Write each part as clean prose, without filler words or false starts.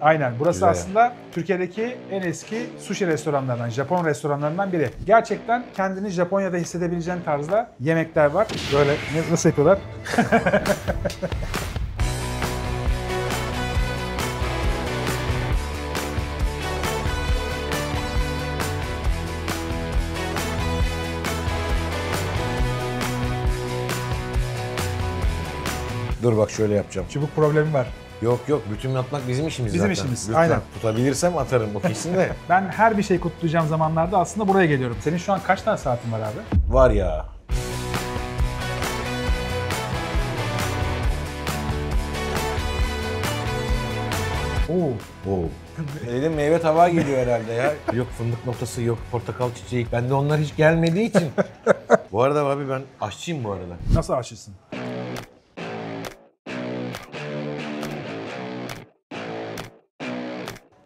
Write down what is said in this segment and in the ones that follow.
Aynen. Burası Güzel. aslında Türkiye'deki en eski sushi restoranlarından, Japon restoranlarından biri. Gerçekten kendini Japonya'da hissedebileceğin tarzda yemekler var. Böyle nasıl yapıyorlar? Dur bak şöyle yapacağım. Çubuk problemi var. Yok yok, bütün atmak bizim işimiz Bizim zaten. işimiz, Lütfen. aynen. Tutabilirsem atarım o kesin de. Ben her bir şey kutlayacağım zamanlarda aslında buraya geliyorum. Senin şu an kaç tane saatin var abi? Var ya. Oo. Oo. Dedim meyve tabağı geliyor herhalde ya. Yok fındık noktası, yok portakal çiçeği. Bende onlar hiç gelmediği için. Bu arada abi ben aşçıyım bu arada. Nasıl aşırsın?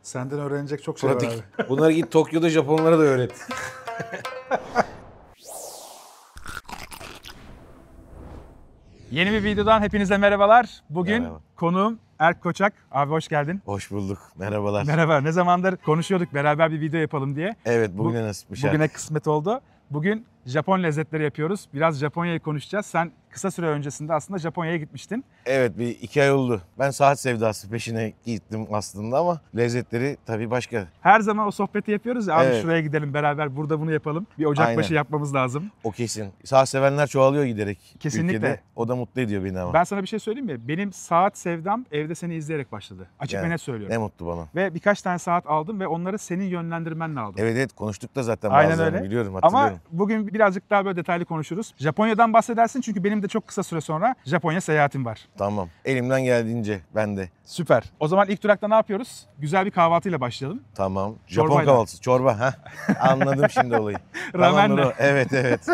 Senden öğrenecek çok şey var Pratik. abi. Bunları git Tokyo'da Japonlara da öğret. Yeni bir videodan hepinize merhabalar. Bugün Merhaba. konuğum Erk Koçak. Abi hoş geldin. Hoş bulduk. Merhabalar. Merhaba. Ne zamandır konuşuyorduk beraber bir video yapalım diye. Evet bugüne nasipmiş. Bugüne kısmet oldu. Bugün Japon lezzetleri yapıyoruz. Biraz Japonya'yı konuşacağız. Sen kısa süre öncesinde aslında Japonya'ya gitmiştin. Evet bir 2 ay oldu. Ben saat sevdası peşine gittim aslında ama lezzetleri tabii başka. Her zaman o sohbeti yapıyoruz ya. Abi Evet. şuraya gidelim beraber burada bunu yapalım. Bir Ocakbaşı Aynen. yapmamız lazım. O kesin. Saat sevenler çoğalıyor giderek. Kesinlikle. Ülkede. O da mutlu ediyor beni ama. Ben sana bir şey söyleyeyim mi? Benim saat sevdam evde seni izleyerek başladı. Açık Yani, ve net söylüyorum. Ne mutlu bana. Ve birkaç tane saat aldım ve onları senin yönlendirmenle aldım. Evet evet konuştuk da zaten Aynen bazılarını öyle. biliyorum Ama hatırlıyorum. bugün birazcık daha böyle detaylı konuşuruz. Japonya'dan bahsedersin çünkü benim de çok kısa süre sonra Japonya seyahatim var. Tamam. Elimden geldiğince ben de. Süper. O zaman ilk durakta ne yapıyoruz? Güzel bir kahvaltıyla başlayalım. Tamam. Japon Çorbayla. kahvaltısı. Çorba. Ha. Anladım şimdi olayı. Ramenle. Tamamdır o. Evet evet.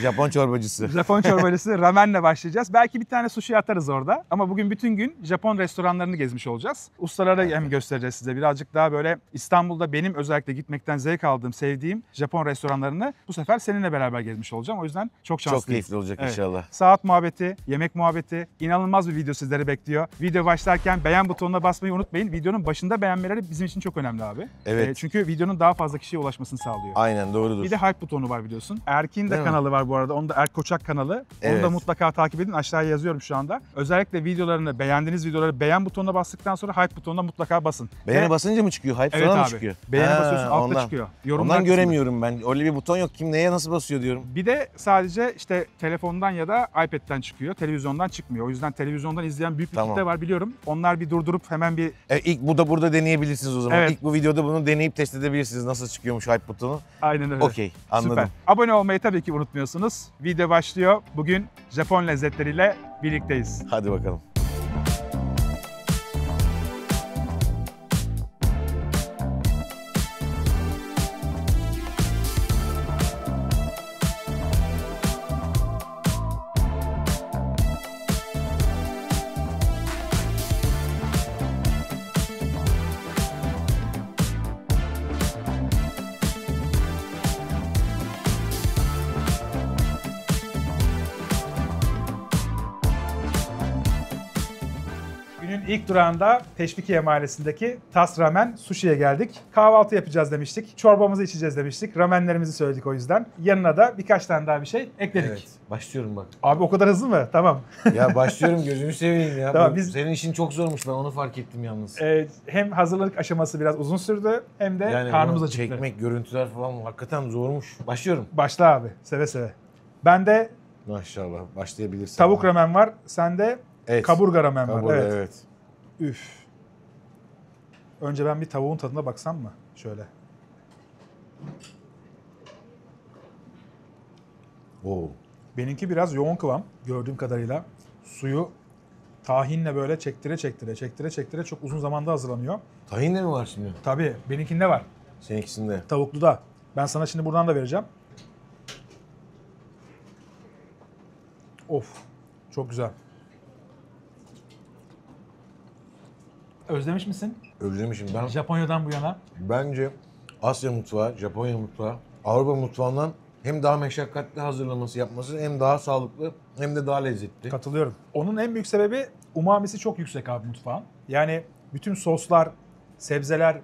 Japon çorbacısı. Japon çorbacısı ramenle başlayacağız. Belki bir tane sushi atarız orada. Ama bugün bütün gün Japon restoranlarını gezmiş olacağız. Ustalara hem göstereceğiz size. Birazcık daha böyle İstanbul'da benim özellikle gitmekten zevk aldığım, sevdiğim Japon restoranlarını bu sefer seninle beraber gezmiş olacağım. O yüzden çok şanslıyım. Çok keyifli olacak Evet. inşallah. Saat muhabbeti, yemek muhabbeti, inanılmaz bir video sizleri bekliyor. Video başlarken beğen butonuna basmayı unutmayın. Videonun başında beğenmeleri bizim için çok önemli abi. Evet. Çünkü videonun daha fazla kişiye ulaşmasını sağlıyor. Aynen doğrudur. Bir de hype butonu var biliyorsun. Erk'in de Değil mi? kanalı var bu arada. Onun da Erk Koçak kanalı. Onu Evet. da mutlaka takip edin. Aşağıya yazıyorum şu anda. Özellikle videolarını, beğendiğiniz videoları beğen butonuna bastıktan sonra hype butonuna mutlaka basın. Beğene Ve- basınca mı çıkıyor? Hype Evet sonra mı abi. çıkıyor? Beğene Ha, basıyorsun altta ondan. çıkıyor. Yorumlar Ondan kısmında. göremiyorum ben. Öyle bir buton yok. Kim neye nasıl basıyor diyorum. Bir de sadece işte telefondan ya da iPad'den çıkıyor. Televizyondan çıkmıyor. O yüzden televizyondan izleyen büyük bir Tamam. kitle var biliyorum. Onlar bir durdurup hemen bir İlk bu da burada deneyebilirsiniz o zaman. Evet. İlk bu videoda bunu deneyip test edebilirsiniz. Nasıl çıkıyormuş hype butonu. aynen öyle. Okey anladım. Süper. Abone olmayı tabii ki unutmuyorsunuz. Video başlıyor. Bugün Japon lezzetleriyle birlikteyiz. Hadi bakalım. Günün ilk durağında Teşvikiye Mahallesi'ndeki Tas Ramen Sushi'ye geldik. Kahvaltı yapacağız demiştik. Çorbamızı içeceğiz demiştik. Ramenlerimizi söyledik o yüzden. Yanına da birkaç tane daha bir şey ekledik. Evet. Başlıyorum bak. Abi o kadar hızlı mı? Tamam. Ya başlıyorum gözünü seveyim ya. Tamam, Bu biz- Senin işin çok zormuş ben onu fark ettim yalnız. Hem hazırlık aşaması biraz uzun sürdü hem de Yani karnımız bunu acıktı. çekmek, görüntüler falan hakikaten zormuş. Başlıyorum. Başla abi. Seve seve. Bende Maşallah başlayabilirsin. tavuk ramen var. Sende Evet. kaburga ramen var. Kaburga, Evet. evet. Üf. Önce ben bir tavuğun tadına baksam mı? Şöyle. Oo. Benimki biraz yoğun kıvam gördüğüm kadarıyla. Suyu tahinle böyle çektire çok uzun zamanda hazırlanıyor. Tahin de mi var şimdi? Tabii benimkinde var. Seninkisinde. Tavuklu da. Ben sana şimdi buradan da vereceğim. Of. Çok güzel. Özlemiş misin? Özlemişim ben. Japonya'dan bu yana. Bence Asya mutfağı, Japonya mutfağı, Avrupa mutfağından hem daha meşakkatli hazırlaması yapması hem daha sağlıklı hem de daha lezzetli. Katılıyorum. Onun en büyük sebebi umamisi çok yüksek abi mutfağın. Yani bütün soslar, sebzeler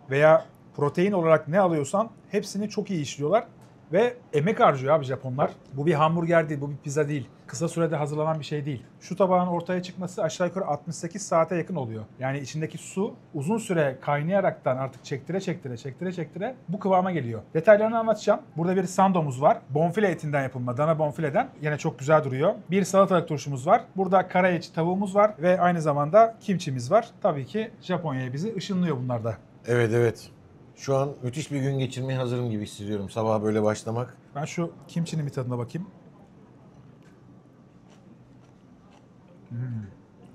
veya protein olarak ne alıyorsan hepsini çok iyi işliyorlar. Ve emek harcıyor abi Japonlar. Bu bir hamburger değil, bu bir pizza değil. Kısa sürede hazırlanan bir şey değil. Şu tabağın ortaya çıkması aşağı yukarı 68 saate yakın oluyor. Yani içindeki su uzun süre kaynayaraktan artık çektire bu kıvama geliyor. Detaylarını anlatacağım. Burada bir sandomuz var. Bonfile etinden yapılma, dana bonfileden. Yine çok güzel duruyor. Bir salatalık turşumuz var. Burada karayiçi tavuğumuz var ve aynı zamanda kimçimiz var. Tabii ki Japonya'ya bizi ışınlıyor bunlar da. Evet. Şu an müthiş bir gün geçirmeye hazırım gibi hissediyorum. Sabah böyle başlamak. Ben şu kimçinin bir tadına bakayım.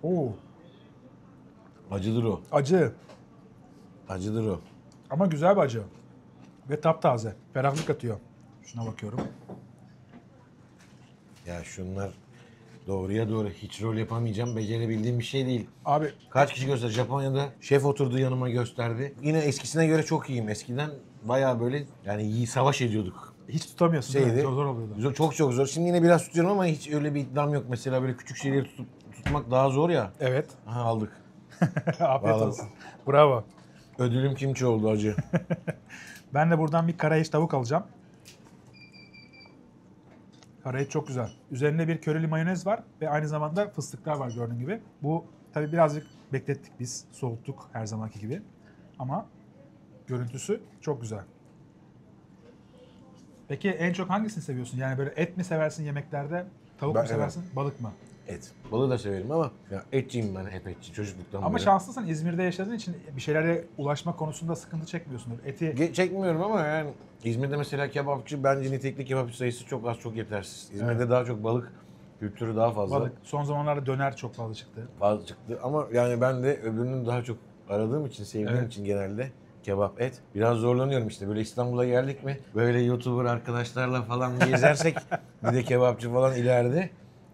Oo, Acıdır o. acı Acıdır o. ama güzel bir acı. Ve taptaze. Ferahlık atıyor. Şuna bakıyorum. Ya şunlar doğruya doğru hiç rol yapamayacağım, becerebildiğim bir şey değil. Abi Kaç kişi göster? Japonya'da şef oturdu yanıma gösterdi. Yine eskisine göre çok iyiyim. Eskiden bayağı böyle yani iyi savaş ediyorduk. hiç tutamıyorsun değil mi? Şeydi. Zor oluyordu. Çok zor. Şimdi yine biraz tutuyorum ama hiç öyle bir iddiam yok. Mesela böyle küçük şeyleri tutmak daha zor ya. Evet. Aha aldık. Afiyet Vallahi. olsun. Bravo. Ödülüm kimçi oldu acı. Ben de buradan bir karayiç tavuk alacağım. Karayiç çok güzel. Üzerinde bir körili mayonez var ve aynı zamanda fıstıklar var gördüğün gibi. Bu tabii birazcık beklettik biz. Soğuttuk her zamanki gibi. Ama görüntüsü çok güzel. Peki en çok hangisini seviyorsun? Yani böyle et mi seversin yemeklerde? Tavuk Ben- mu seversin? Balık mı? Et. Balığı da severim ama ya etçiyim ben, hep etçi çocukluktan Ama beri. şanslısın, İzmir'de yaşadığın için bir şeylere ulaşma konusunda sıkıntı çekmiyorsundur. Eti Çekmiyorum ama yani İzmir'de mesela kebapçı, bence nitekli kebapçı sayısı çok az, çok yetersiz. İzmir'de daha çok balık kültürü daha fazla. balık. Son zamanlarda döner çok fazla çıktı. Fazla çıktı ama yani ben de öbürünü daha çok aradığım için, sevdiğim Evet. için genelde kebap, et. Biraz zorlanıyorum işte, böyle İstanbul'a geldik mi böyle YouTuber arkadaşlarla falan gezersek bir de kebapçı falan ileride.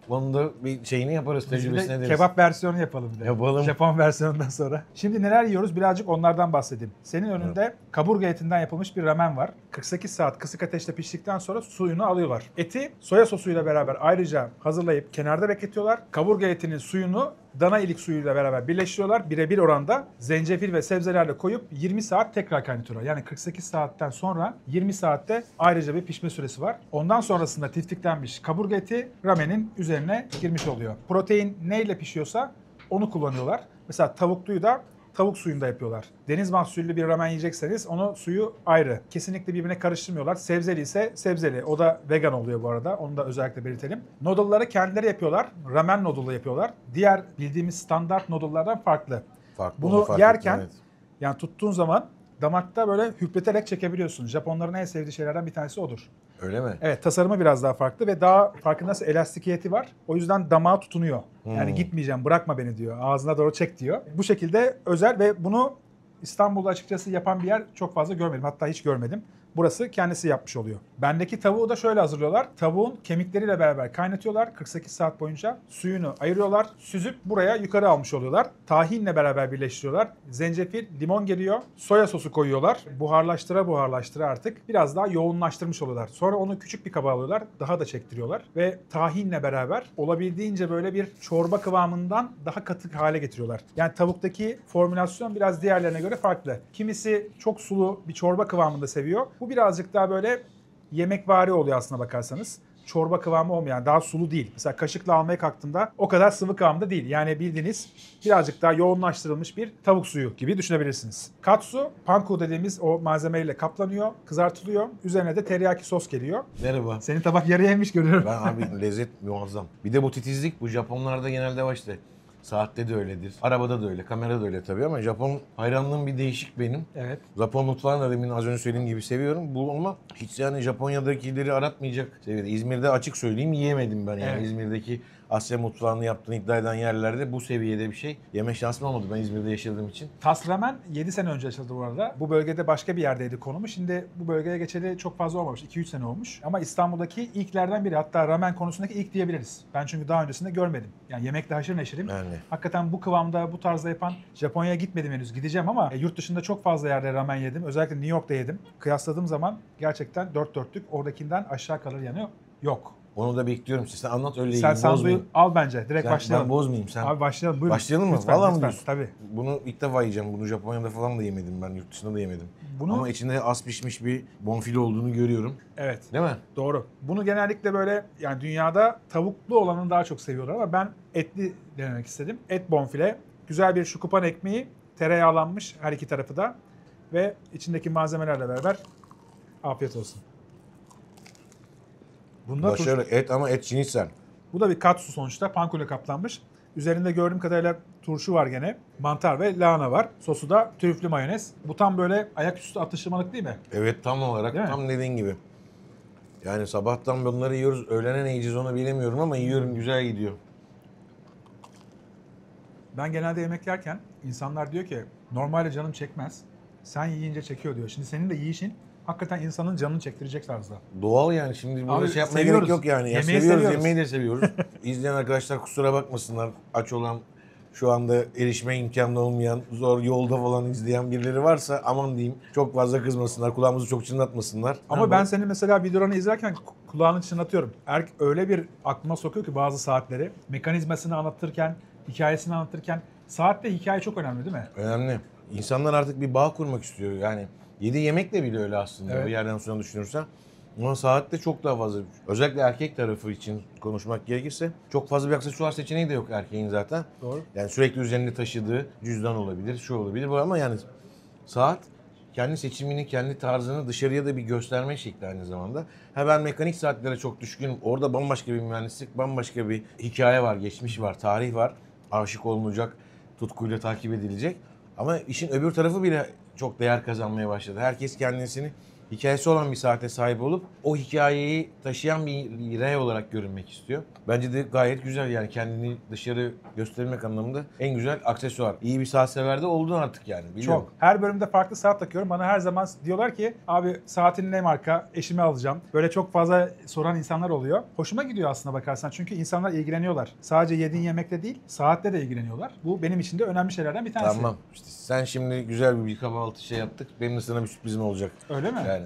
Onun da bir şeyini yaparız, Biz bir tecrübesini de ederiz. kebap versiyonu yapalım bir de. Yapalım. Japon versiyonundan sonra. Şimdi neler yiyoruz? Birazcık onlardan bahsedeyim. Senin önünde kaburga etinden yapılmış bir ramen var. 48 saat kısık ateşte piştikten sonra suyunu alıyorlar. Eti soya sosuyla beraber ayrıca hazırlayıp kenarda bekletiyorlar. Kaburga etinin suyunu dana ilik suyuyla beraber birleştiriyorlar. Birebir oranda zencefil ve sebzelerle koyup 20 saat tekrar kaynatıyorlar. Yani 48 saatten sonra 20 saatte ayrıca bir pişme süresi var. Ondan sonrasında tiftiklenmiş kaburga eti ramenin üzerine girmiş oluyor. Protein neyle pişiyorsa onu kullanıyorlar. Mesela tavukluyu da tavuk suyunda yapıyorlar. Deniz mahsullü bir ramen yiyecekseniz onu suyu ayrı. Kesinlikle birbirine karıştırmıyorlar. Sebzeli ise sebzeli. O da vegan oluyor bu arada. Onu da özellikle belirtelim. Noodle'ları kendileri yapıyorlar. Ramen noodle'ı yapıyorlar. Diğer bildiğimiz standart noodle'lardan farklı. Farklı, Bunu onu fark yerken ettim, evet. yani tuttuğun zaman damakta böyle hüpleterek çekebiliyorsun. Japonların en sevdiği şeylerden bir tanesi odur. Öyle mi? Evet, tasarımı biraz daha farklı ve daha farkındaysa elastikiyeti var. O yüzden damağa tutunuyor. Yani gitmeyeceğim, bırakma beni diyor. Ağzına doğru çek diyor. Bu şekilde özel ve bunu İstanbul'da açıkçası yapan bir yer çok fazla görmedim. Hatta hiç görmedim. Burası kendisi yapmış oluyor. Bendeki tavuğu da şöyle hazırlıyorlar. Tavuğun kemikleriyle beraber kaynatıyorlar 48 saat boyunca. Suyunu ayırıyorlar. Süzüp buraya yukarı almış oluyorlar. Tahinle beraber birleştiriyorlar. Zencefil, limon geliyor. Soya sosu koyuyorlar. Buharlaştıra artık biraz daha yoğunlaştırmış oluyorlar. Sonra onu küçük bir kaba alıyorlar. Daha da çektiriyorlar. Ve tahinle beraber olabildiğince böyle bir çorba kıvamından daha katı hale getiriyorlar. Yani tavuktaki formülasyon biraz diğerlerine göre farklı. Kimisi çok sulu bir çorba kıvamında seviyor. Bu birazcık daha böyle yemekvari oluyor aslına bakarsanız. Çorba kıvamı olmayan, daha sulu değil. Mesela kaşıkla almaya kalktığımda o kadar sıvı kıvamda değil. Yani bildiğiniz birazcık daha yoğunlaştırılmış bir tavuk suyu gibi düşünebilirsiniz. Katsu, panko dediğimiz o malzemeyle kaplanıyor, kızartılıyor. Üzerine de teriyaki sos geliyor. Merhaba. Senin tabak yarıya yemiş görüyorum. Ben abi lezzet muazzam. Bir de bu titizlik, bu Japonlarda genelde var işte. Saatte de öyledir. Arabada da öyle, kamerada da öyle tabii ama Japon hayranlığım bir değişik benim. Evet. Japon mutfağını da demin az önce söylediğim gibi seviyorum. Bu ama hiç yani Japonya'dakileri aratmayacak seviyede. İzmir'de açık söyleyeyim yiyemedim ben yani. Evet. İzmir'deki Asya mutfağını yaptığını iddia eden yerlerde bu seviyede bir şey yeme şansım olmadı ben İzmir'de yaşadığım için. Tas Ramen 7 sene önce açıldı bu arada. Bu bölgede başka bir yerdeydi konumu. Şimdi bu bölgeye geçeli çok fazla olmamış. 2-3 sene olmuş. Ama İstanbul'daki ilklerden biri. Hatta ramen konusundaki ilk diyebiliriz. Ben çünkü daha öncesinde görmedim. Yani yemekle haşır neşirim. Yani. Hakikaten bu kıvamda, bu tarzda yapan Japonya'ya gitmedim henüz. Gideceğim ama yurt dışında çok fazla yerde ramen yedim. Özellikle New York'ta yedim. Kıyasladığım zaman gerçekten dört dörtlük oradakinden aşağı kalır yanı yok. Onu da bekliyorum. Sen anlat öyle Sen ilgili sanduyu bozmayayım. al bence. Direkt Ben başlayalım. bozmayayım sen. Abi başlayalım. Buyurun. Başlayalım mı? Lütfen, Vallahi mı lütfen. diyorsun? Tabii. Bunu ilk defa yiyeceğim. Bunu Japonya'da falan da yemedim ben. Yurt dışında da yemedim. Bunu- Ama içinde az pişmiş bir bonfile olduğunu görüyorum. Evet. Değil mi? Doğru. Bunu genellikle böyle yani dünyada tavuklu olanını daha çok seviyorlar ama ben etli denemek istedim. Et bonfile, güzel bir şukupan ekmeği, tereyağlanmış her iki tarafı da ve içindeki malzemelerle beraber afiyet olsun. Bunda Başarılı et ama et şinitzel. bu da bir katsu sonuçta, pankole kaplanmış. Üzerinde gördüğüm kadarıyla turşu var gene, mantar ve lahana var. Sosu da trüflü mayonez. Bu tam böyle ayaküstü atıştırmalık değil mi? Evet tam olarak Değil mi? tam dediğin gibi. Yani sabahtan bunları yiyoruz. Öğlene ne yiyeceğiz onu bilemiyorum ama yiyorum güzel gidiyor. Ben genelde yemek yerken insanlar diyor ki normalde canım çekmez. Sen yiyince çekiyor diyor. Şimdi senin de yiyişin hakikaten insanın canını çektirecek tarzda. Doğal yani şimdi burada Abi, şey yapmaya seviyoruz. gerek yok yani. Ya Yemeği seviyoruz, seviyoruz. yemeği de seviyoruz. İzleyen arkadaşlar kusura bakmasınlar. Aç olan, şu anda erişme imkanı olmayan, zor yolda falan izleyen birileri varsa aman diyeyim çok fazla kızmasınlar, kulağımızı çok çınlatmasınlar. Ama ben senin mesela videolarını izlerken kulağını çınlatıyorum. Öyle bir aklıma sokuyor ki bazı saatleri. Mekanizmasını anlatırken, hikayesini anlatırken. Saatte hikaye çok önemli değil mi? Önemli. İnsanlar artık bir bağ kurmak istiyor. Yani yediği yemek de bile öyle aslında Evet. bir yerden sonra düşünürsen. Ama saatte çok daha fazla. Özellikle erkek tarafı için konuşmak gerekirse çok fazla bir aksesuar seçeneği de yok erkeğin zaten. Doğru. Yani sürekli üzerinde taşıdığı cüzdan olabilir, şu olabilir bu ama yani saat kendi seçimini, kendi tarzını dışarıya da bir gösterme şekli aynı zamanda. Ha ben mekanik saatlere çok düşkünüm. Orada bambaşka bir mühendislik, bambaşka bir hikaye var, geçmiş var, tarih var. Aşık olunacak, tutkuyla takip edilecek. Ama işin öbür tarafı bile çok değer kazanmaya başladı. Herkes kendisini hikayesi olan bir saate sahip olup o hikayeyi taşıyan bir birey olarak görünmek istiyor. Bence de gayet güzel yani kendini dışarı göstermek anlamında en güzel aksesuar. İyi bir saat sever de oldun artık yani. Biliyorum. Çok. Her bölümde farklı saat takıyorum. Bana her zaman diyorlar ki abi saatin ne marka? Eşime alacağım. Böyle çok fazla soran insanlar oluyor. Hoşuma gidiyor aslında bakarsan. Çünkü insanlar ilgileniyorlar. Sadece yediğin yemekle değil, saatle de ilgileniyorlar. Bu benim için de önemli şeylerden bir tanesi. Tamam. İşte sen şimdi güzel bir kahvaltı şey yaptık. Benim de sana bir sürprizim olacak. Öyle mi? Yani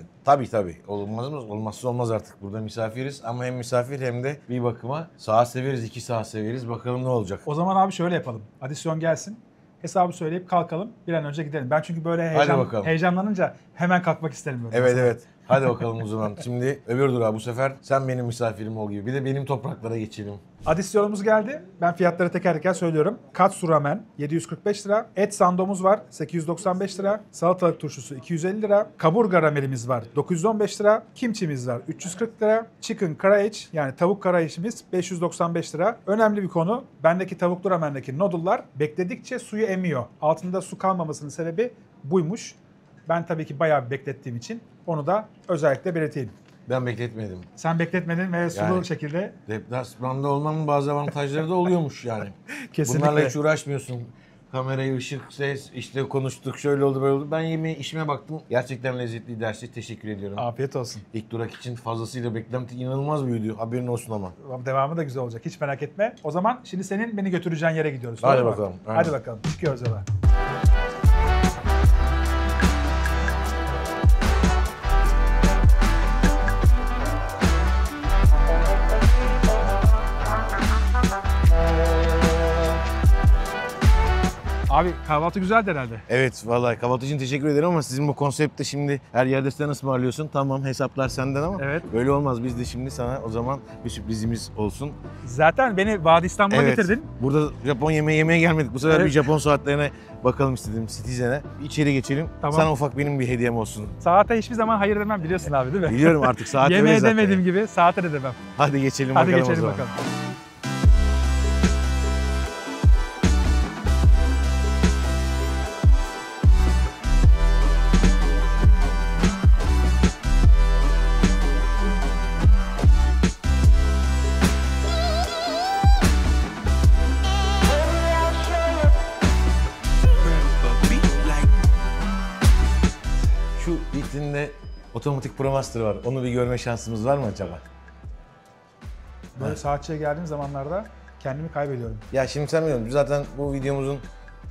tabii. Olmaz mı? Olmazsa olmaz artık. Burada misafiriz ama hem misafir hem de bir bakıma saat severiz, 2 saat severiz. Bakalım ne olacak. O zaman abi şöyle yapalım. Adisyon gelsin. Hesabı söyleyip kalkalım. Bir an önce gidelim. Ben çünkü böyle bakalım. heyecanlanınca hemen kalkmak isterim böyle. Evet. Hadi bakalım o zaman. Şimdi öbür durağı bu sefer sen benim misafirim ol gibi. Bir de benim topraklara geçelim. Adisyonumuz geldi. Ben fiyatları teker teker söylüyorum. Katsu ramen 745 lira. Et sandomuz var 895 lira. Salatalık turşusu 250 lira. Kaburga ramelimiz var 915 lira. Kimçimiz var 340 lira. Chicken karayiç yani tavuk karayişimiz 595 lira. Önemli bir konu. Bendeki tavuklu ramendeki noodle'lar bekledikçe suyu emiyor. Altında su kalmamasının sebebi buymuş. Ben tabii ki bayağı beklettiğim için onu da özellikle belirteyim. Ben bekletmedim. Sen bekletmedin ve sulu Yani- şekilde Deplasmanda olmanın bazı avantajları da oluyormuş yani. kesinlikle. Bunlarla hiç uğraşmıyorsun. Kamerayı, ışık, ses, işte konuştuk, şöyle oldu, böyle oldu. Ben yemeğe, işime baktım. Gerçekten lezzetli dersi. Teşekkür ediyorum. Afiyet olsun. İlk durak için fazlasıyla beklenti inanılmaz büyüdü. Haberin olsun ama. Devamı da güzel olacak. Hiç merak etme. O zaman şimdi senin beni götüreceğin yere gidiyoruz. Hadi Doğru mu? bakalım, aynen. Hadi bakalım. Çıkıyoruz yola. Abi kahvaltı güzeldi herhalde. Evet vallahi kahvaltı için teşekkür ederim ama sizin bu konseptte şimdi her yerde sen ısmarlıyorsun. Tamam hesaplar senden ama Evet. böyle olmaz. Biz de şimdi sana o zaman bir sürprizimiz olsun. Zaten beni Vadi İstanbul'a getirdin. Burada Japon yemeği yemeye gelmedik. Bu sefer Evet. bir Japon saatlerine bakalım istedim Citizen'e. İçeri geçelim. Tamam. Sana ufak benim bir hediyem olsun. Saate hiçbir zaman hayır demem biliyorsun abi değil mi? Biliyorum artık saat öyle Yemeğe zaten. demediğim gibi saate de demem. Hadi geçelim Hadi bakalım o geçelim zaman. bakalım. Şu vitrinde otomatik ProMaster var. Onu bir görme şansımız var mı acaba? Böyle saatçiye geldiğim zamanlarda kendimi kaybediyorum. Ya şimdi sen biliyorsun zaten bu videomuzun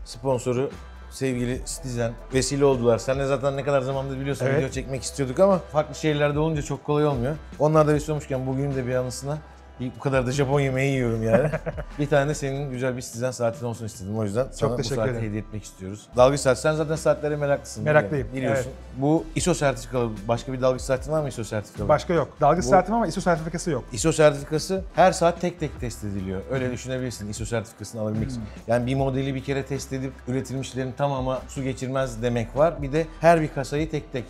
sponsoru sevgili Citizen vesile oldular. Sen de zaten ne kadar zamandır biliyorsun Evet. video çekmek istiyorduk ama farklı şehirlerde olunca çok kolay olmuyor. Onlar da vesile olmuşken bugün de bir anısına bu kadar da Japon yemeği yiyorum yani. Bir tane de senin güzel bir Citizen saatin olsun istedim. O yüzden sana bu teşekkür saati ederim. hediye etmek istiyoruz. Dalgıç saat. Sen zaten saatlere meraklısın. Meraklıyım, Biliyorsun. Bu ISO sertifikalı. Başka bir dalgıç saatin var mı ISO sertifikalı? Başka yok. Dalgıç saatim ama ISO sertifikası yok. ISO sertifikası her saat tek tek test ediliyor. Öyle düşünebilirsin ISO sertifikasını alabilmek için. Yani bir modeli bir kere test edip üretilmişlerin tamamı su geçirmez demek var. Bir de her bir kasayı tek tek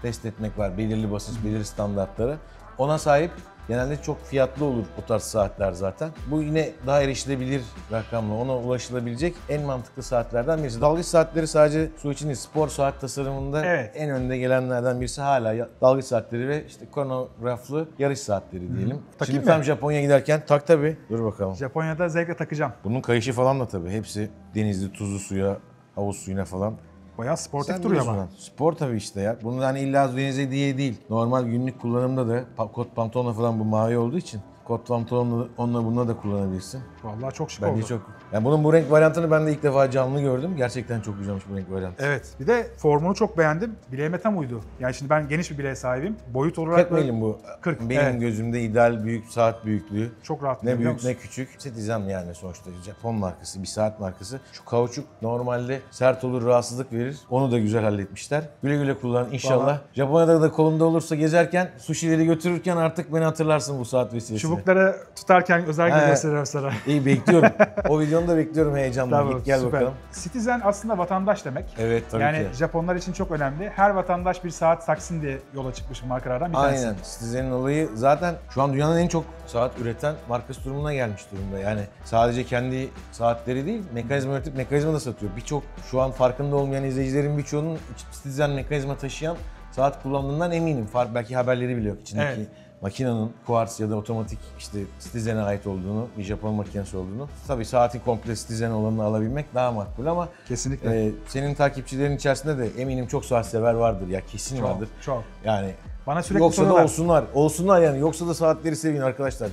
test etmek var. Belirli basınç, belirli standartları. Ona sahip genelde çok fiyatlı olur bu tarz saatler zaten. Bu yine daha erişilebilir rakamla ona ulaşılabilecek en mantıklı saatlerden birisi. Dalgıç saatleri sadece su için değil, spor saat tasarımında Evet. en önde gelenlerden birisi hala dalgıç saatleri ve işte kronograflı yarış saatleri diyelim. Takayım Şimdi mı? tam Japonya'ya giderken tak tabii. Dur bakalım. Japonya'da zevkle takacağım. Bunun kayışı falan da tabii. Hepsi denizli, tuzlu suya, havuz suyuna falan. Bayağı sportif Sen duruyor biliyorsun ama. lan. Spor tabii işte ya. Bunu hani illa denize diye değil. Normal günlük kullanımda da kot pantolonla falan bu mavi olduğu için kot pantolonla onunla bununla da kullanabilirsin. Vallahi çok şık Bence oldu. çok. Yani bunun bu renk varyantını ben de ilk defa canlı gördüm. Gerçekten çok güzelmiş bu renk varyantı. Evet. Bir de formunu çok beğendim. Bileğime tam uydu. Yani şimdi ben geniş bir bileğe sahibim. Boyut olarak 40 milim bu. 40, Benim evet. gözümde ideal büyük saat büyüklüğü. çok rahat. Ne biliyor büyük musun? ne küçük. Citizen yani sonuçta Japon markası, bir saat markası. Şu kauçuk normalde sert olur, rahatsızlık verir. Onu da güzel halletmişler. Güle güle kullan inşallah. Vallahi. Japonya'da da kolunda olursa gezerken, sushi'leri götürürken artık beni hatırlarsın bu saat vesilesiyle. Çubukları tutarken özellikle He. gösteririm sana. İyi bekliyorum. O videonu da bekliyorum heyecanla. Tamam, Git gel süper. bakalım. Citizen aslında vatandaş demek. Evet tabii Yani ki. Japonlar için çok önemli. Her vatandaş bir saat taksın diye yola çıkmış markalardan bir tanesi. Aynen. Citizen'in olayı zaten şu an dünyanın en çok saat üreten markası durumuna gelmiş durumda. Yani sadece kendi saatleri değil, mekanizma üretip mekanizma da satıyor. Birçok şu an farkında olmayan izleyicilerin birçoğunun Citizen mekanizma taşıyan saat kullandığından eminim. Belki haberleri bile yok içindeki. Evet. Makinenin kuartz ya da otomatik işte Citizen'e ait olduğunu, bir Japon makinesi olduğunu. Tabii saatin komple Citizen olanını alabilmek daha makbul ama Kesinlikle. senin takipçilerin içerisinde de eminim çok saat sever vardır ya kesin Çok, vardır. çok. Yani Bana sürekli yoksa da soruyorlar. olsunlar. Olsunlar yani. Yoksa da saatleri sevin arkadaşlar.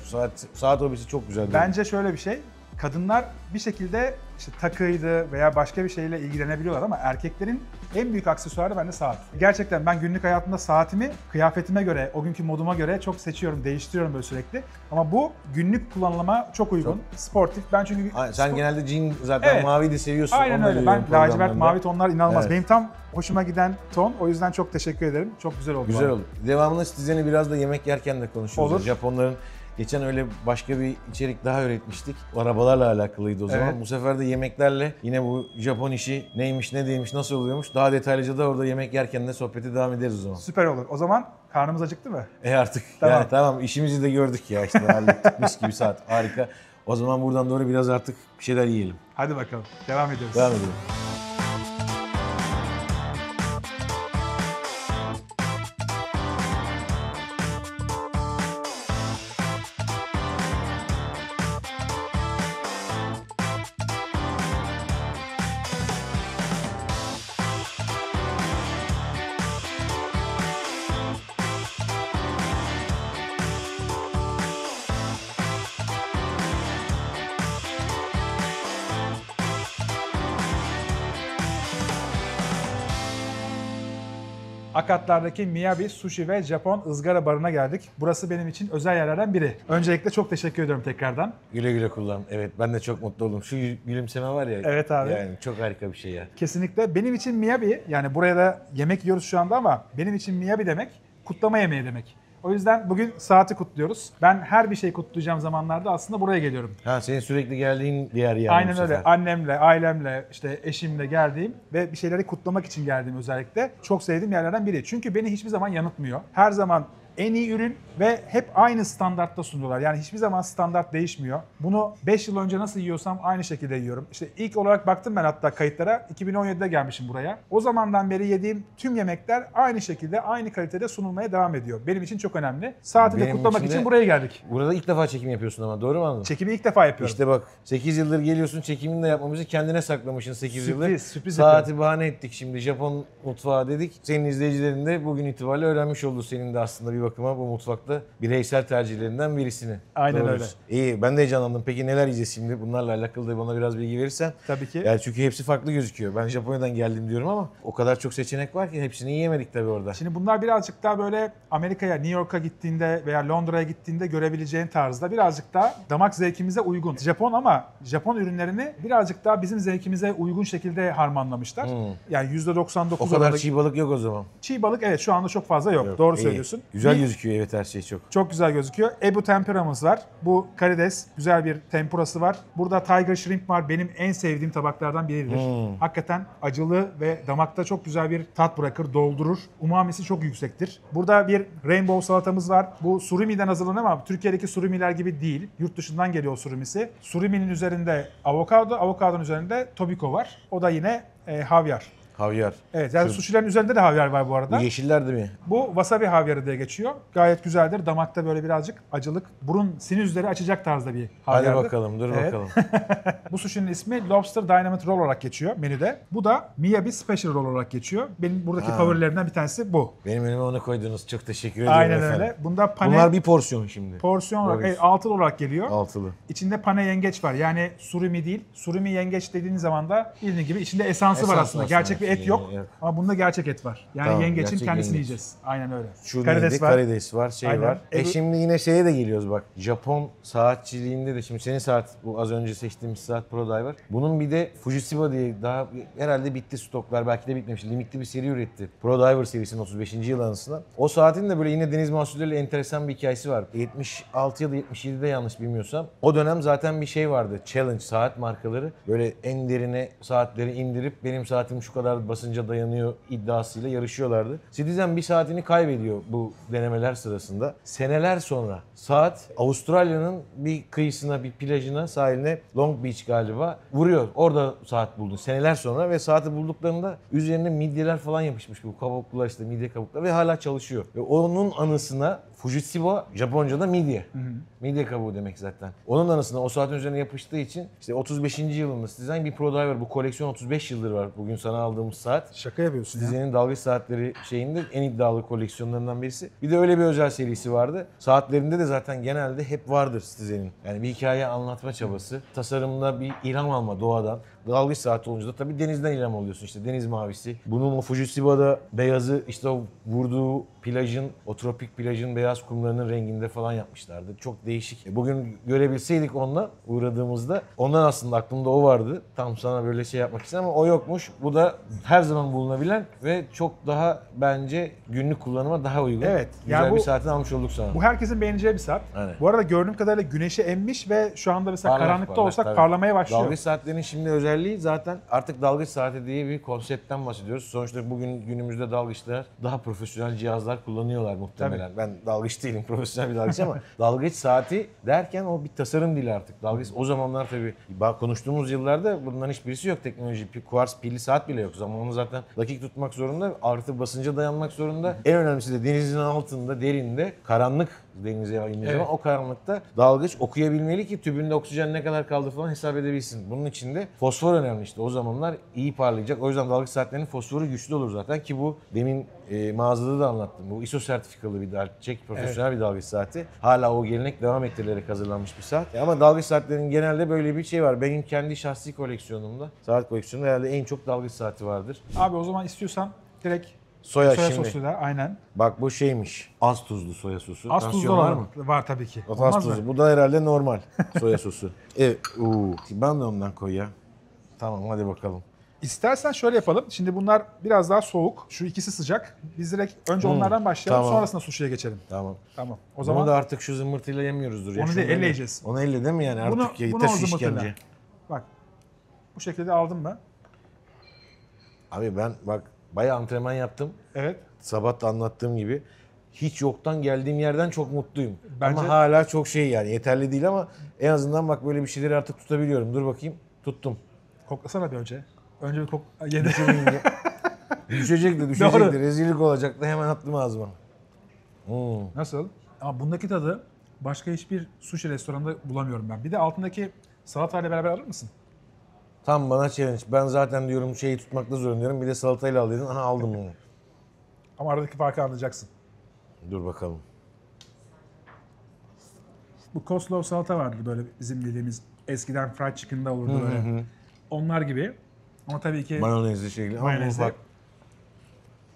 Saat hobisi çok güzel. Bence şöyle bir şey. Kadınlar bir şekilde işte takıydı veya başka bir şeyle ilgilenebiliyorlar ama erkeklerin en büyük aksesuarı bende saat. Gerçekten ben günlük hayatımda saatimi kıyafetime göre, o günkü moduma göre çok seçiyorum, değiştiriyorum böyle sürekli. Ama bu günlük kullanıma çok uygun. Sportif. Ben çünkü Sen genelde jean zaten Evet. mavi de seviyorsun. Aynen Onu da öyle. Ben görüyorum lacivert programlarında. mavi tonlar inanılmaz. Evet. Benim tam hoşuma giden ton. O yüzden çok teşekkür ederim. Çok güzel oldu. Güzel bana. oldu. Devamında Citizen'i biraz da yemek yerken de konuşuyoruz. Olur. Japonların geçen öyle başka bir içerik daha öğretmiştik. Arabalarla alakalıydı o zaman. Evet. Bu sefer de yemeklerle yine bu Japon işi neymiş, ne değilmiş, nasıl oluyormuş daha detaylıca da orada yemek yerken de sohbete devam ederiz o zaman. Süper olur. O zaman karnımız acıktı mı? Artık Tamam. yani tamam işimizi de gördük ya işte hallettik mis gibi saat harika. O zaman buradan doğru biraz artık bir şeyler yiyelim. Hadi bakalım. Devam ediyoruz. Devam edelim. Akatlar'daki Miyabi Sushi ve Japon ızgara barına geldik. Burası benim için özel yerlerden biri. Öncelikle çok teşekkür ediyorum tekrardan. Güle güle kullan. Evet ben de çok mutlu oldum. Şu gülümseme var ya. Evet abi. Yani çok harika bir şey ya. Kesinlikle. Benim için Miyabi, yani buraya da yemek yiyoruz şu anda ama benim için Miyabi demek kutlama yemeği demek. O yüzden bugün saati kutluyoruz. Ben her bir şey kutlayacağım zamanlarda aslında buraya geliyorum. Ha senin sürekli geldiğin bir yer yani. Aynen bu öyle. sefer. Annemle, ailemle, işte eşimle geldiğim ve bir şeyleri kutlamak için geldiğim özellikle çok sevdiğim yerlerden biri. Çünkü beni hiçbir zaman yanıltmıyor. Her zaman en iyi ürün ve hep aynı standartta sunuyorlar. Yani hiçbir zaman standart değişmiyor. Bunu 5 yıl önce nasıl yiyorsam aynı şekilde yiyorum. İşte ilk olarak baktım ben hatta kayıtlara. 2017'de gelmişim buraya. O zamandan beri yediğim tüm yemekler aynı şekilde, aynı kalitede sunulmaya devam ediyor. Benim için çok önemli. Saati de Benim kutlamak için de- için buraya geldik. Burada ilk defa çekim yapıyorsun ama doğru mu anladım? Çekimi ilk defa yapıyorum. İşte bak 8 yıldır geliyorsun çekimini de yapmamızı kendine saklamışsın 8 yıldır. Sürpriz Saati yapıyorum. bahane ettik şimdi Japon mutfağı dedik. Senin izleyicilerin de bugün itibariyle öğrenmiş oldu senin de aslında bir bir bakıma bu mutfakta bireysel tercihlerinden birisini. Aynen Doğru öyle. diyorsun. İyi, ben de heyecanlandım. Peki neler yiyeceğiz şimdi? Bunlarla alakalı da bana biraz bilgi verirsen. Tabii ki. Yani çünkü hepsi farklı gözüküyor. Ben Japonya'dan geldim diyorum ama o kadar çok seçenek var ki hepsini yiyemedik tabii orada. Şimdi bunlar birazcık daha böyle Amerika'ya, New York'a gittiğinde veya Londra'ya gittiğinde görebileceğin tarzda birazcık daha damak zevkimize uygun. Japon ama Japon ürünlerini birazcık daha bizim zevkimize uygun şekilde harmanlamışlar. Yani %99 O kadar oranında çiğ balık yok o zaman. çiğ balık evet şu anda çok fazla yok. Doğru İyi. söylüyorsun. Güzel Bir- gözüküyor evet her şey çok. Çok güzel gözüküyor. Ebu tempuramız var. Bu karides. Güzel bir tempurası var. Burada tiger shrimp var. Benim en sevdiğim tabaklardan biridir. Hakikaten acılı ve damakta çok güzel bir tat bırakır, doldurur. Umamisi çok yüksektir. Burada bir rainbow salatamız var. Bu surimi'den hazırlanıyor ama Türkiye'deki surimiler gibi değil. Yurt dışından geliyor o surimisi. Suriminin üzerinde avokado, avokadonun üzerinde tobiko var. O da yine havyar. Havyar. Evet yani sushi'lerin üzerinde de havyar var bu arada. Bu yeşiller de mi? Bu wasabi havyarı diye geçiyor. Gayet güzeldir. Damakta böyle birazcık acılık, burun sinüzleri açacak tarzda bir havyardır. Hadi bakalım dur Evet. bakalım. Bu sushi'nin ismi Lobster Dynamite Roll olarak geçiyor menüde. Bu da Miyabi Special Roll olarak geçiyor. Benim buradaki favorilerimden bir tanesi bu. Benim önüme onu koydunuz. Çok teşekkür ederim Aynen efendim. öyle. Bunda pane Bunlar bir porsiyon şimdi. porsiyon olarak Boris. altılı olarak geliyor. Altılı. İçinde pane yengeç var. Yani surimi değil. Surimi yengeç dediğin zaman da bildiğin gibi içinde esansı var Esans aslında. aslında. Gerçek bir et yok. Evet. Ama bunda gerçek et var. Yani Tamam, yengeçin gerçek kendisini yengeç. yiyeceğiz. Aynen öyle. Şu Karides neydi? var. Karides var, şey Aynen. var. Ebu- Şimdi yine şeye de geliyoruz bak. Japon saatçiliğinde de şimdi senin saat bu az önce seçtiğimiz saat Pro Diver. Bunun bir de Fujitsu diye daha herhalde bitti stoklar belki de bitmemiş. Limitli bir seri üretti. Pro Diver serisinin 35. yıl anısına. O saatin de böyle yine deniz mahsulleriyle enteresan bir hikayesi var. 76 ya da 77'de yanlış bilmiyorsam. O dönem zaten bir şey vardı. Challenge saat markaları. Böyle en derine saatleri indirip benim saatim şu kadar basınca dayanıyor iddiasıyla yarışıyorlardı. Citizen bir saatini kaybediyor bu denemeler sırasında. Seneler sonra saat Avustralya'nın bir kıyısına, bir plajına, sahiline Long Beach galiba vuruyor. Orada saat buldu seneler sonra ve saati bulduklarında üzerine midyeler falan yapışmış bu kabuklar işte midye kabukları ve hala çalışıyor. Ve onun anısına Fujitsu Japonca'da midye. Midye kabuğu demek zaten. Onun anısına o saatin üzerine yapıştığı için işte 35. yılında Citizen bir Pro Diver. Bu koleksiyon 35 yıldır var. Bugün sana aldığımız saat. Şaka yapıyorsun ya. Citizen'in dalgıç saatleri şeyinde en iddialı koleksiyonlarından birisi. Bir de öyle bir özel serisi vardı. Saatlerinde de zaten genelde hep vardır Citizen'in. Yani bir hikaye anlatma çabası. Tasarımda bir ilham alma doğadan. Dalgıç saati olunca da tabii denizden ilham alıyorsun işte deniz mavisi. Bunun o Fujitsu'da beyazı işte o vurduğu plajın, o tropik plajın beyaz kumlarının renginde falan yapmışlardı. Çok değişik. Bugün görebilseydik onunla uğradığımızda ondan aslında aklımda o vardı. Tam sana böyle şey yapmak istedim ama o yokmuş. Bu da her zaman bulunabilen ve çok daha bence günlük kullanıma daha uygun. Evet. Güzel Yani bu- bir saatini almış olduk sana. Bu herkesin beğeneceği bir saat. Aynen. Bu arada gördüğüm kadarıyla güneşi emmiş ve şu anda mesela Parlak, karanlıkta parlak, olsak tabii. parlamaya başlıyor. Dalgıç saatlerinin şimdi özelliği zaten artık dalgıç saati diye bir konseptten bahsediyoruz. Sonuçta bugün günümüzde dalgıçlar daha profesyonel cihazlar kullanıyorlar muhtemelen. Ben dalgıç değilim, profesyonel bir dalgıç ama dalgıç saati derken o bir tasarım dili artık. Dalgıç o zamanlar tabii konuştuğumuz yıllarda bunların hiçbirisi yok teknoloji. Kuars pilli saat bile yok. Zamanı zaten dakik tutmak zorunda, artı basınca dayanmak zorunda. En önemlisi de denizin altında, derinde, karanlık denize indiği zaman o karanlıkta dalgıç okuyabilmeli ki tübünde oksijen ne kadar kaldı falan hesap edebilsin. Bunun için de fosfor önemli işte. O zamanlar iyi parlayacak. O yüzden dalgıç saatlerinin fosforu güçlü olur zaten ki bu demin mağazada da anlattım. Bu ISO sertifikalı bir Çek profesyonel bir dalgıç saati. Hala o gelenek devam ettirilerek hazırlanmış bir saat. Ama dalgıç saatlerinin genelde böyle bir şey var. Benim kendi şahsi koleksiyonumda, saat koleksiyonumda herhalde en çok dalgıç saati vardır. Abi o zaman istiyorsan direkt Soya soya şimdi. sosuyla aynen. Bak bu şeymiş. Az tuzlu soya sosu. Az Tansiyon tuzlu var var mı? Var tabii ki. Az Olmaz mı? tuzlu. Bu da herhalde normal soya sosu. Evet. Ben de ondan koy ya. Tamam hadi bakalım. İstersen şöyle yapalım. Şimdi bunlar biraz daha soğuk. Şu ikisi sıcak. Biz direkt önce onlardan başlayalım. tamam. Sonrasında sushi'ye geçelim. Tamam. Tamam. O Bunu zaman da artık şu zımbırtıyla yemiyoruzdur. ya. Onu Şunu değil, böyle- elle yiyeceğiz. Onu elle değil mi yani artık bunu yeter şu zımbırtıyla. işkence. Bak. Bu şekilde aldım mı? Abi ben bak bayağı antrenman yaptım. Evet. Sabah da anlattığım gibi. Hiç yoktan geldiğim yerden çok mutluyum. Bence- Ama hala çok şey yani yeterli değil ama en azından bak böyle bir şeyleri artık tutabiliyorum. Dur bakayım. Tuttum. Koklasana bir önce. Önce bir yedi. Düşecekti, Doğru. düşecekti. Rezillik olacaktı. Hemen attım ağzıma. Nasıl? Ama bundaki tadı başka hiçbir sushi restoranında bulamıyorum ben. Bir de altındaki salatayla beraber alır mısın? Tam bana challenge. Ben zaten diyorum şeyi tutmakta zorlanıyorum. Bir de salatayla al dedin. Aha aldım bunu. Ama aradaki farkı anlayacaksın. Dur bakalım. Bu coleslaw salata vardır böyle bizim bildiğimiz. Eskiden fried chicken'da olurdu böyle. Onlar gibi. Ama tabii ki Mayonezli şekli. Ama bu mayonezli. ufak.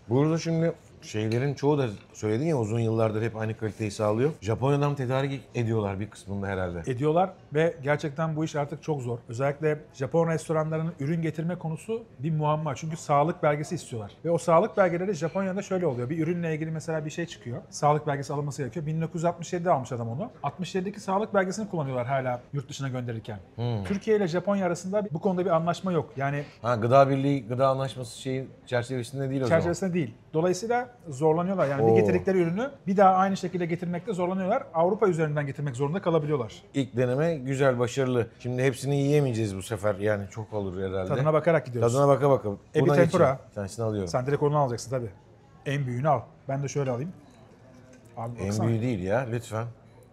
Burada şimdi şeylerin çoğu da söyledin ya uzun yıllardır hep aynı kaliteyi sağlıyor. Japonya'dan tedarik ediyorlar bir kısmında herhalde. ediyorlar ve gerçekten bu iş artık çok zor. Özellikle Japon restoranlarının ürün getirme konusu bir muamma. Çünkü sağlık belgesi istiyorlar. Ve o sağlık belgeleri Japonya'da şöyle oluyor. Bir ürünle ilgili mesela bir şey çıkıyor. Sağlık belgesi alınması gerekiyor. 1967'de almış adam onu. 67'deki sağlık belgesini kullanıyorlar hala yurt dışına gönderirken. Türkiye ile Japonya arasında bu konuda bir anlaşma yok. Yani Gıda Birliği, Gıda Anlaşması şeyin çerçevesinde değil o zaman. çerçevesinde değil. Dolayısıyla zorlanıyorlar. Yani bir Oo. getirdikleri ürünü bir daha aynı şekilde getirmekte zorlanıyorlar. Avrupa üzerinden getirmek zorunda kalabiliyorlar. İlk deneme güzel, başarılı. Şimdi hepsini yiyemeyeceğiz bu sefer. Yani çok olur herhalde. Tadına bakarak gidiyoruz. Tadına baka baka. Ebi Buna tempura. geçeyim. Bir tanesini alıyorum. Sen direkt onu alacaksın tabii. En büyüğünü al. Ben de şöyle alayım. Abi En baksana. büyüğü değil ya lütfen.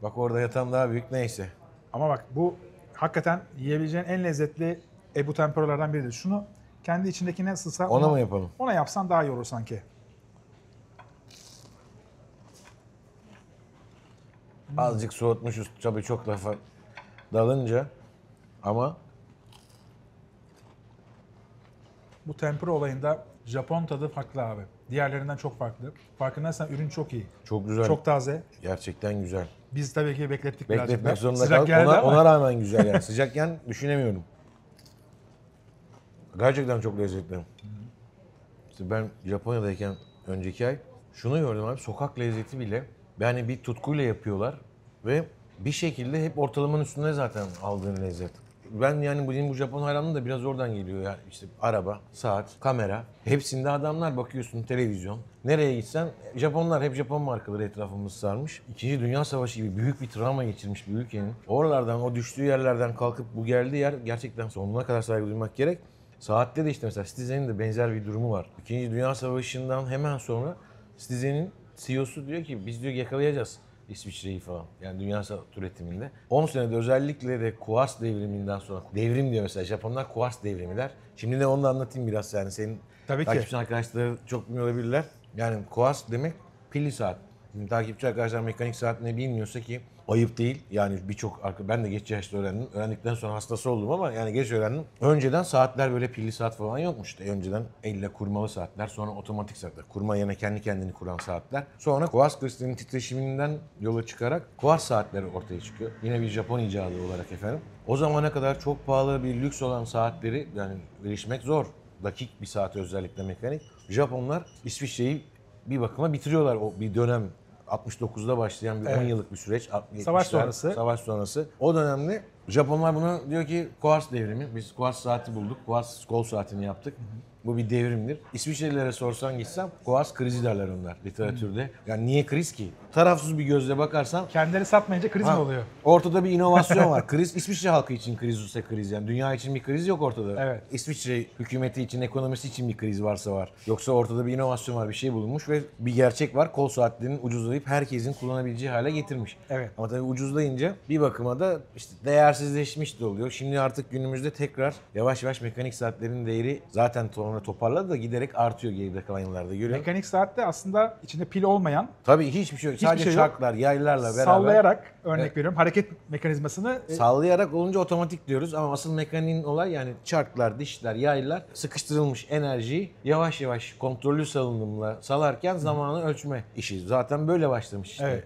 Bak orada yatan daha büyük neyse. Ama bak bu hakikaten yiyebileceğin en lezzetli ebu tempuralardan biridir. Şunu kendi içindekine sığsa Ona mı yapalım? Ona yapsan daha iyi olur sanki. Azıcık soğutmuşuz tabii çok lafa dalınca. Ama Bu tempura olayında Japon tadı farklı abi. Diğerlerinden çok farklı. Farkındaysan ürün çok iyi. çok güzel. Çok taze. Gerçekten güzel. Biz tabii ki beklettik birazcık da. Bekletmek zorunda Sıcak kaldık. geldi Ona, ama. ona rağmen güzel yani. Sıcakken düşünemiyorum. Gerçekten çok lezzetli. İşte ben Japonya'dayken önceki ay şunu gördüm abi. Sokak lezzeti bile yani bir tutkuyla yapıyorlar ve bir şekilde hep ortalamanın üstünde zaten aldığın lezzet. Ben yani bu Japon hayranlığı da biraz oradan geliyor yani işte araba, saat, kamera hepsinde adamlar bakıyorsun televizyon. Nereye gitsen Japonlar hep Japon markaları etrafımızı sarmış. İkinci Dünya Savaşı gibi büyük bir travma geçirmiş bir ülkenin. Oralardan o düştüğü yerlerden kalkıp bu geldiği yer gerçekten sonuna kadar saygı duymak gerek. Saatte de işte mesela Citizen'in de benzer bir durumu var. İkinci Dünya Savaşı'ndan hemen sonra Citizen'in CEO'su diyor ki biz diyor yakalayacağız İsviçre'yi falan. Yani dünya saat üretiminde. 10 senede özellikle de Kuars devriminden sonra, devrim diyor mesela Japonlar Kuars devrimi der. Şimdi de onu da anlatayım biraz yani senin Tabii ki. takipçi arkadaşları çok bilmiyor olabilirler. Yani Kuars demek pilli saat. Şimdi takipçi arkadaşlar mekanik saat ne bilmiyorsa ki ayıp değil. Yani ben de geç yaşta öğrendim. Öğrendikten sonra hastası oldum ama yani geç öğrendim. Önceden saatler böyle pilli saat falan yokmuş. İşte önceden elle kurmalı saatler, sonra otomatik saatler. Kurma yerine kendi kendini kuran saatler. Sonra kuars kristalinin titreşiminden yola çıkarak kuars saatleri ortaya çıkıyor. Yine bir Japon icadı olarak efendim. O zamana kadar çok pahalı bir lüks olan saatleri yani erişmek zor. Dakik bir saate özellikle mekanik. Japonlar İsviçre'yi bir bakıma bitiriyorlar o bir dönem. 69'da başlayan bir 10 yıllık bir süreç. Savaş 70'ler, sonrası. Savaş sonrası. O dönemde Japonlar buna diyor ki Kuars devrimi. Biz Kuars saati bulduk. Kuars kol saatini yaptık. Bu bir devrimdir. İsviçrelilere sorsan gitsem Kuars krizi derler onlar literatürde. Yani niye kriz ki? Tarafsız bir gözle bakarsan Kendileri satmayınca kriz mi oluyor? ortada bir inovasyon var. Kriz İsviçre halkı için kriz ise kriz yani. Dünya için bir kriz yok ortada. Evet. İsviçre hükümeti için, ekonomisi için bir kriz varsa var. Yoksa ortada bir inovasyon var, bir şey bulunmuş ve bir gerçek var. Kol saatlerinin ucuzlayıp herkesin kullanabileceği hale getirmiş. Evet. Ama tabii ucuzlayınca bir bakıma da işte değersizleşmiş de oluyor. Şimdi artık günümüzde tekrar yavaş yavaş mekanik saatlerin değeri zaten toparladı da giderek artıyor geride kalan yıllarda. Görüyor musun? Mekanik saatte aslında içinde pil olmayan, Tabii hiçbir şey yok. Hiçbir Sadece şey yok. çarklar, yaylarla beraber. sallayarak örnek veriyorum hareket mekanizmasını Sallayarak olunca otomatik diyoruz ama asıl mekaniğin olay yani çarklar, dişler, yaylar sıkıştırılmış enerjiyi yavaş yavaş kontrollü salınımla salarken zamanı ölçme işi. Zaten böyle başlamış işte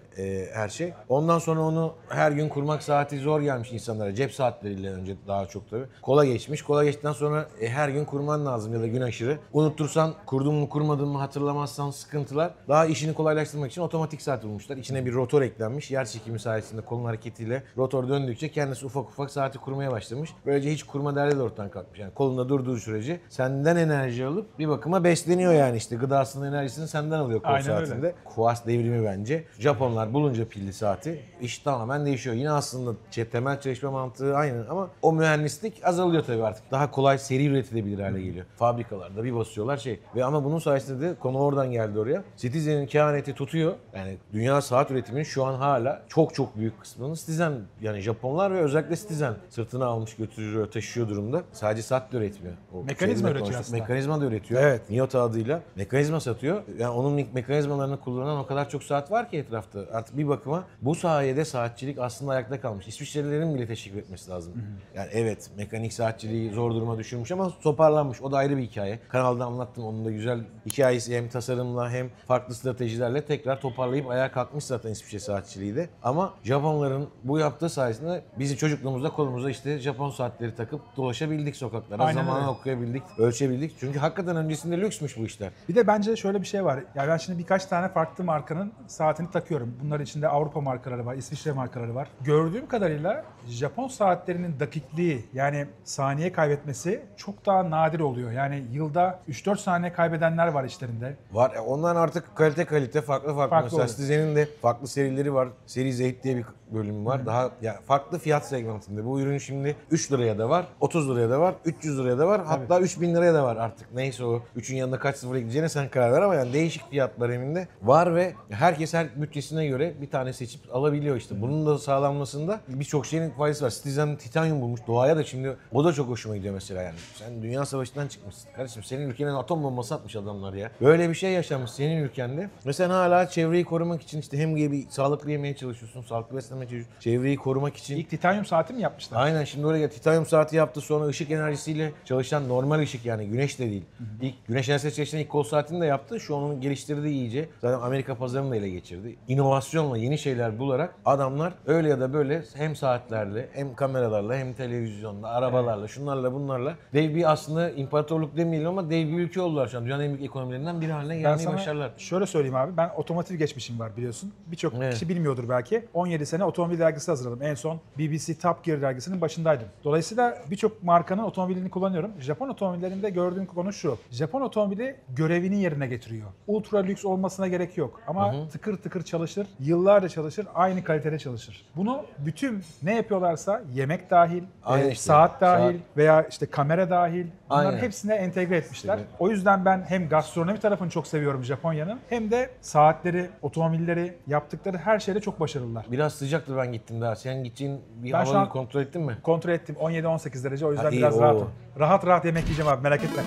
her şey. Ondan sonra onu her gün kurmak saati zor gelmiş insanlara. Cep saatleriyle önce daha çok tabii. Kola geçmiş. Kola geçtikten sonra her gün kurman lazım ya da gün aşırı. Unutursan kurdun mu kurmadın mı hatırlamazsan sıkıntılar. Daha işini kolaylaştırmak için otomatik saat bulmuşlar. İçine bir rotor eklenmiş. Yer çekimi sayesinde kolun hareketiyle rotor döndükçe kendisi ufak ufak saati kurmaya başlamış. Böylece hiç kurma derdi de ortadan kalkmış. Yani kolunda durduğu sürece senden enerji alıp bir bakıma besleniyor yani işte gıdasının enerjisini senden alıyor kol Aynen öyle. saatinde. Kuars devrimi bence. Japonlar bulunca pilli saati iş tamamen değişiyor. Yine aslında temel çalışma mantığı aynı ama o mühendislik azalıyor tabii artık. Daha kolay seri üretilebilir hale geliyor. Fabrika Amerikalarda bir basıyorlar şey. Ve ama bunun sayesinde de konu oradan geldi oraya. Citizen'in kehaneti tutuyor. Yani dünya saat üretiminin şu an hala çok çok büyük kısmını Citizen, yani Japonlar ve özellikle Citizen sırtına almış götürüyor, taşıyor durumda. Sadece saat de üretmiyor. O Mekanizma üretiyor aslında. Mekanizma da üretiyor. Evet. Miyota adıyla mekanizma satıyor. Yani onun mekanizmalarını kullanan o kadar çok saat var ki etrafta. Artık bir bakıma bu sayede saatçilik aslında ayakta kalmış. İsviçrelilerin bile teşekkür etmesi lazım. Yani evet, mekanik saatçiliği zor duruma düşürmüş ama toparlanmış. O da ayrı bir hikaye. Kanalda anlattım, onun da güzel hikayesi, hem tasarımla hem farklı stratejilerle tekrar toparlayıp ayağa kalkmış zaten İsviçre saatçiliği de. Ama Japonların bu yaptığı sayesinde bizi çocukluğumuzda kolumuza işte Japon saatleri takıp dolaşabildik sokaklara. Aynen Zamanı öyle. okuyabildik, ölçebildik. Çünkü hakikaten öncesinde lüksmüş bu işler. Bir de bence şöyle bir şey var. Yani ben şimdi birkaç tane farklı markanın saatini takıyorum. Bunların içinde Avrupa markaları var, İsviçre markaları var. Gördüğüm kadarıyla Japon saatlerinin dakikliği, yani saniye kaybetmesi çok daha nadir oluyor. Yani yılda 3-4 saniye kaybedenler var içlerinde. Var. Ondan artık kalite farklı. Farklı Mesela oluyor. Citizen'in de farklı serileri var. Seri Zeyt diye bir bölümü var. Daha ya farklı fiyat segmentinde. Bu ürün şimdi 3 liraya da var, 30 liraya da var, 300 liraya da var. Hatta 3000 liraya da var artık. Neyse o 3'ün yanında kaç sıfır ekleyeceğine sen karar ver ama yani değişik fiyatlar eminde var ve herkes her bütçesine göre bir tane seçip alabiliyor işte. Bunun da sağlanmasında birçok şeyin faydası var. Citizen titanyum bulmuş. Doğaya da şimdi o da çok hoşuma gidiyor mesela yani. Sen Dünya Savaşı'ndan çıkmışsın. Kardeşim senin ülkenin atom bombası atmış adamlar ya. Böyle bir şey yaşanmış senin ülkende. Ve sen hala çevreyi korumak için işte hem bir sağlıklı yemeye çalışıyorsun, sağlıklı beslenmeye çalışıyorsun. Çevreyi korumak için. İlk titanyum saati mi yapmışlar? Aynen, şimdi oraya titanyum saati yaptı, sonra ışık enerjisiyle çalışan normal ışık, yani güneş de değil. İlk güneş enerjisiyle çalışan ilk kol saatini de yaptı. Şu an onu geliştirdi iyice. Zaten Amerika pazarını da ele geçirdi. İnovasyonla yeni şeyler bularak adamlar öyle ya da böyle hem saatlerle hem kameralarla hem televizyonda, arabalarla, şunlarla bunlarla dev bir, aslında imparatorluk demeyelim ama dev bir ülke oldular şu an. Dünyanın en büyük ekonomilerinden biri haline Ben gelmeyi sana başardılar. şöyle söyleyeyim abi, ben otomotiv geçmişim var biliyorsun. Birçok Evet. kişi bilmiyordur belki. 17 sene otomobil dergisi hazırladım. En son BBC Top Gear dergisinin başındaydım. Dolayısıyla birçok markanın otomobilini kullanıyorum. Japon otomobillerinde gördüğüm konu şu. Japon otomobili görevini yerine getiriyor. Ultra lüks olmasına gerek yok. Ama tıkır tıkır çalışır, yıllarca çalışır, aynı kalitede çalışır. Bunu bütün ne yapıyorlarsa, yemek dahil, Aynen işte. saat dahil Saat. veya işte kamera dahil, bunların Aynen. hepsine entegre etmişler. Evet. O yüzden ben hem gastronomi tarafını çok seviyorum Japonya'nın, hem de saatleri, otomobilleri, yaptıkları her şeyde çok başarılılar. Biraz sıcaktır ben gittim daha. Sen gideceğin bir Ben şu havayı an- kontrol ettin mi? Kontrol ettim, 17-18 derece, o yüzden Ha, iyi, biraz oo. rahatım. Rahat yemek yiyeceğim abi, merak etme.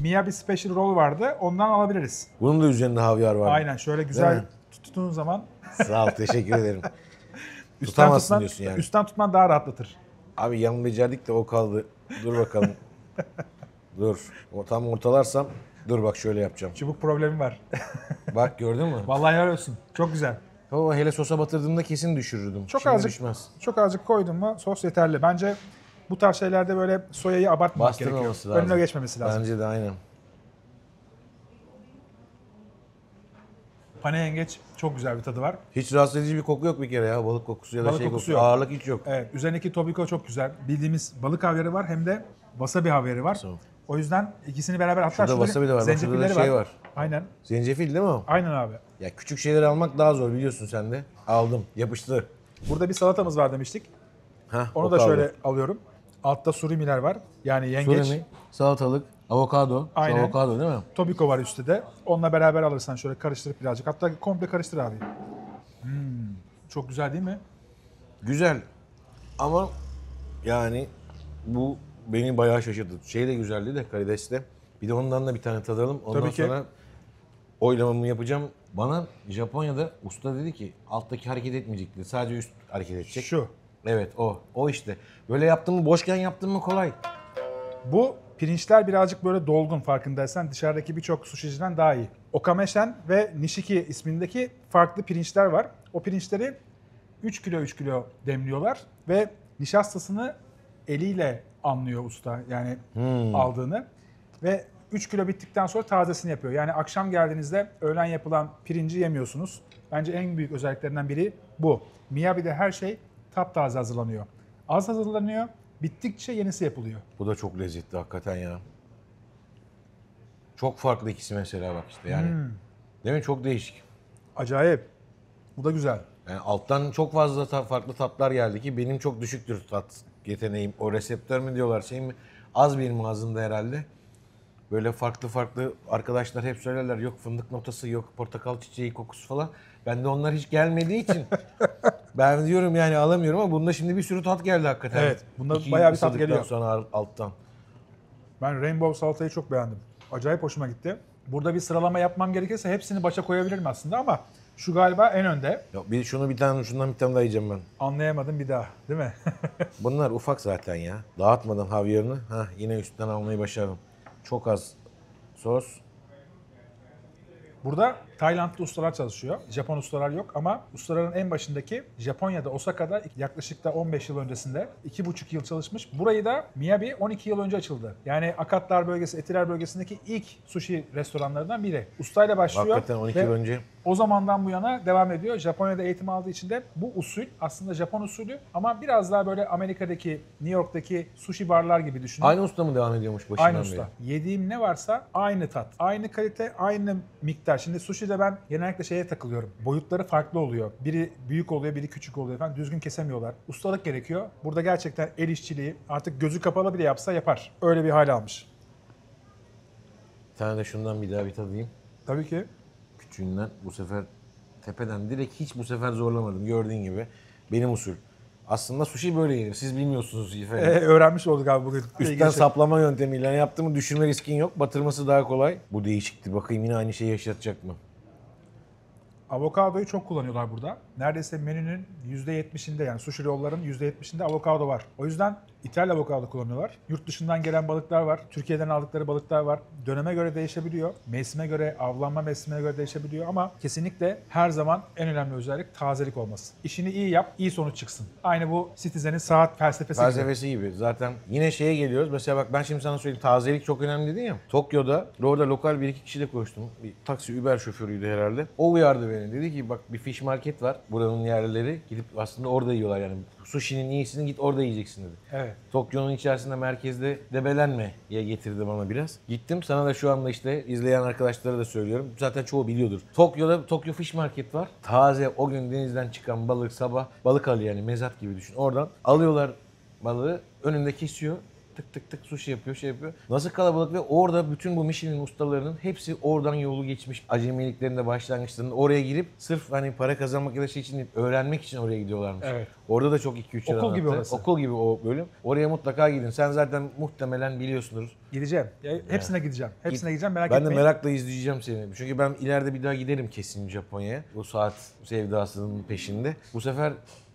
Miyabi Special Roll vardı, ondan alabiliriz. Bunun da üzerinde havyar var. Aynen, şöyle güzel mi? tuttuğun zaman Sağ ol, teşekkür ederim. üstten Tutamazsın tutman, diyorsun yani. üstten tutman daha rahatlatır. Abi yan becerdik de o kaldı. Dur bakalım. Dur. O tam ortalarsam. Dur bak şöyle yapacağım. Çubuk problemi var. Bak gördün mü? Vallahi helal olsun. Çok güzel. O hele sosa batırdığımda kesin düşürürdüm. Çok Şimdi azıcık, düşmez. çok azıcık koydun mu sos yeterli. Bence bu tarz şeylerde böyle soyayı abartmamak gerekiyor. Bastırmaması lazım. Önüne geçmemesi lazım. Bence de aynen. Pane yengeç çok güzel bir tadı var. Hiç rahatsız edici bir koku yok bir kere ya. Balık kokusu ya da Balık şey kokusu kokusu. yok. Ağırlık hiç yok. Evet, üzerindeki tobiko çok güzel. Bildiğimiz balık havyarı var, hem de wasabi havyarı var. Tamam. O yüzden ikisini beraber, hatta Şurada wasabi de var. Bak şurada da zencefilleri şey var. Aynen. Zencefil değil mi o? Aynen abi. Ya küçük şeyleri almak daha zor biliyorsun sen de. Aldım. Yapıştı. Burada bir salatamız var demiştik. Heh, Onu o da kaldı. şöyle alıyorum. Altta surimiler var. Yani yengeç. Surimi, salatalık, avokado. Aynen. Avokado değil mi? Tobiko var üstte de. Onunla beraber alırsan şöyle karıştırıp birazcık. Hatta komple karıştır abi. Çok güzel değil mi? Güzel. Ama yani bu beni bayağı şaşırttı. Şey de güzeldi de karideste. Bir de ondan da bir tane tadalım. Ondan Tabii ki. sonra oylamamı yapacağım. Bana Japonya'da usta dedi ki alttaki hareket etmeyecek dedi. Sadece üst hareket edecek. Şu. Evet o. O işte. Böyle yaptın mı, boşken yaptın mı kolay. Bu pirinçler birazcık böyle dolgun, farkındaysan dışarıdaki birçok sushiciden daha iyi. Okameshen ve Nishiki ismindeki farklı pirinçler var. O pirinçleri 3 kilo 3 kilo demliyorlar ve nişastasını eliyle anlıyor usta, yani aldığını. Ve 3 kilo bittikten sonra tazesini yapıyor. Yani akşam geldiğinizde öğlen yapılan pirinci yemiyorsunuz. Bence en büyük özelliklerinden biri bu. Miyabi'de her şey taptaze hazırlanıyor. Az hazırlanıyor, bittikçe yenisi yapılıyor. Bu da çok lezzetli hakikaten ya. Çok farklı ikisi mesela bak işte yani. Değil mi? Çok değişik. Acayip. Bu da güzel. Yani alttan çok fazla farklı tatlar geldi ki benim çok düşüktür tat yeteneğim. O reseptör mü diyorlar şey mi? Az benim ağzımda herhalde. Böyle farklı farklı arkadaşlar hep söylerler. Yok fındık notası, yok portakal çiçeği kokusu falan. Ben de onlar hiç gelmediği için ben diyorum yani alamıyorum ama bunda şimdi bir sürü tat geldi hakikaten. Evet, bunda İki bayağı bir tat ısırdıktan geliyor. sonra alttan. Ben Rainbow salatayı çok beğendim. Acayip hoşuma gitti. Burada bir sıralama yapmam gerekirse hepsini başa koyabilirim aslında ama şu galiba en önde. Ya bir şunu bir tane şundan bir tane daha yiyeceğim ben. Anlayamadım bir daha, değil mi? Bunlar ufak zaten ya. Dağıtmadan havyarını. Yine üstten almayı başardım. Çok az sos. Burada Taylandlı ustalar çalışıyor. Japon ustalar yok ama ustaların en başındaki Japonya'da, Osaka'da yaklaşık da 15 yıl öncesinde 2,5 yıl çalışmış. Burayı da Miyabi 12 yıl önce açıldı. Yani Akatlar bölgesi, Etiler bölgesindeki ilk sushi restoranlarından biri. Ustayla başlıyor. Hakikaten 12 ve yıl önce. o zamandan bu yana devam ediyor. Japonya'da eğitim aldığı için de bu usul aslında Japon usulü ama biraz daha böyle Amerika'daki, New York'taki sushi barlar gibi düşünün. Aynı usta mı devam ediyormuş başından Aynı beri? usta. Yediğim ne varsa aynı tat, aynı kalite, aynı miktar. Şimdi sushi'de ben genellikle şeye takılıyorum. Boyutları farklı oluyor. Biri büyük oluyor, biri küçük oluyor falan. Düzgün kesemiyorlar. Ustalık gerekiyor. Burada gerçekten el işçiliği artık gözü kapalı bile yapsa yapar. Öyle bir hal almış. Bir tane de şundan bir daha bir tadayım. Tabii ki. Küçüğünden bu sefer tepeden direkt hiç bu sefer zorlamadım. Gördüğün gibi benim usul. Aslında sushi böyle yenir. Siz bilmiyorsunuz efendim. Öğrenmiş olduk abi bugün. Üstten saplama yöntemiyle yaptığımı düşürme riskin yok. Batırması daha kolay. Bu değişikti. Bakayım yine aynı şeyi yaşatacak mı? Avokadoyu çok kullanıyorlar burada. Neredeyse menünün %70'inde yani sushi rolların %70'inde avokado var. O yüzden ithal avokado kullanıyorlar. Yurt dışından gelen balıklar var. Türkiye'den aldıkları balıklar var. Döneme göre değişebiliyor. Mevsime göre, avlanma mevsimine göre değişebiliyor ama kesinlikle her zaman en önemli özellik tazelik olması. İşini iyi yap, iyi sonuç çıksın. Aynı bu Citizen'in saat felsefesi gibi. Felsefesi gibi. Zaten yine şeye geliyoruz. Mesela bak ben şimdi sana söyleyeyim. Tazelik çok önemli dedin ya. Tokyo'da orada lokal bir iki kişiyle konuştum. Bir taksi Uber şoförüydü herhalde. O uyardı beni. Dedi ki bak bir fish market var. Buranın yerlileri gidip aslında orada yiyorlar yani. Sushi'nin iyisini git orada yiyeceksin dedi. Evet. Tokyo'nun içerisinde merkezde debelenme diye getirdi bana biraz. Gittim sana da şu anda işte izleyen arkadaşlara da söylüyorum. Zaten çoğu biliyordur. Tokyo'da Tokyo Fish Market var. Taze o gün denizden çıkan balık sabah balık alıyor yani mezat gibi düşün. Oradan alıyorlar balığı önünde kesiyor. Tık tık tık sushi yapıyor, şey yapıyor. Nasıl kalabalık ve orada bütün bu Michelin ustalarının hepsi oradan yolu geçmiş. Acemiliklerinde, başlangıçlarında oraya girip sırf hani para kazanmak ya da şey için değil, öğrenmek için oraya gidiyorlarmış. Evet. Orada da çok 2-3 yer Okul gibi anlattı. orası. Okul gibi o bölüm. Oraya mutlaka gidin. Sen zaten muhtemelen biliyorsundur. Gideceğim. Hepsine gideceğim. Hepsine gideceğim merak Ben etmeyin. de merakla izleyeceğim seni. Çünkü ben ileride bir daha giderim kesin Japonya'ya. Bu saat sevdasının peşinde. Bu sefer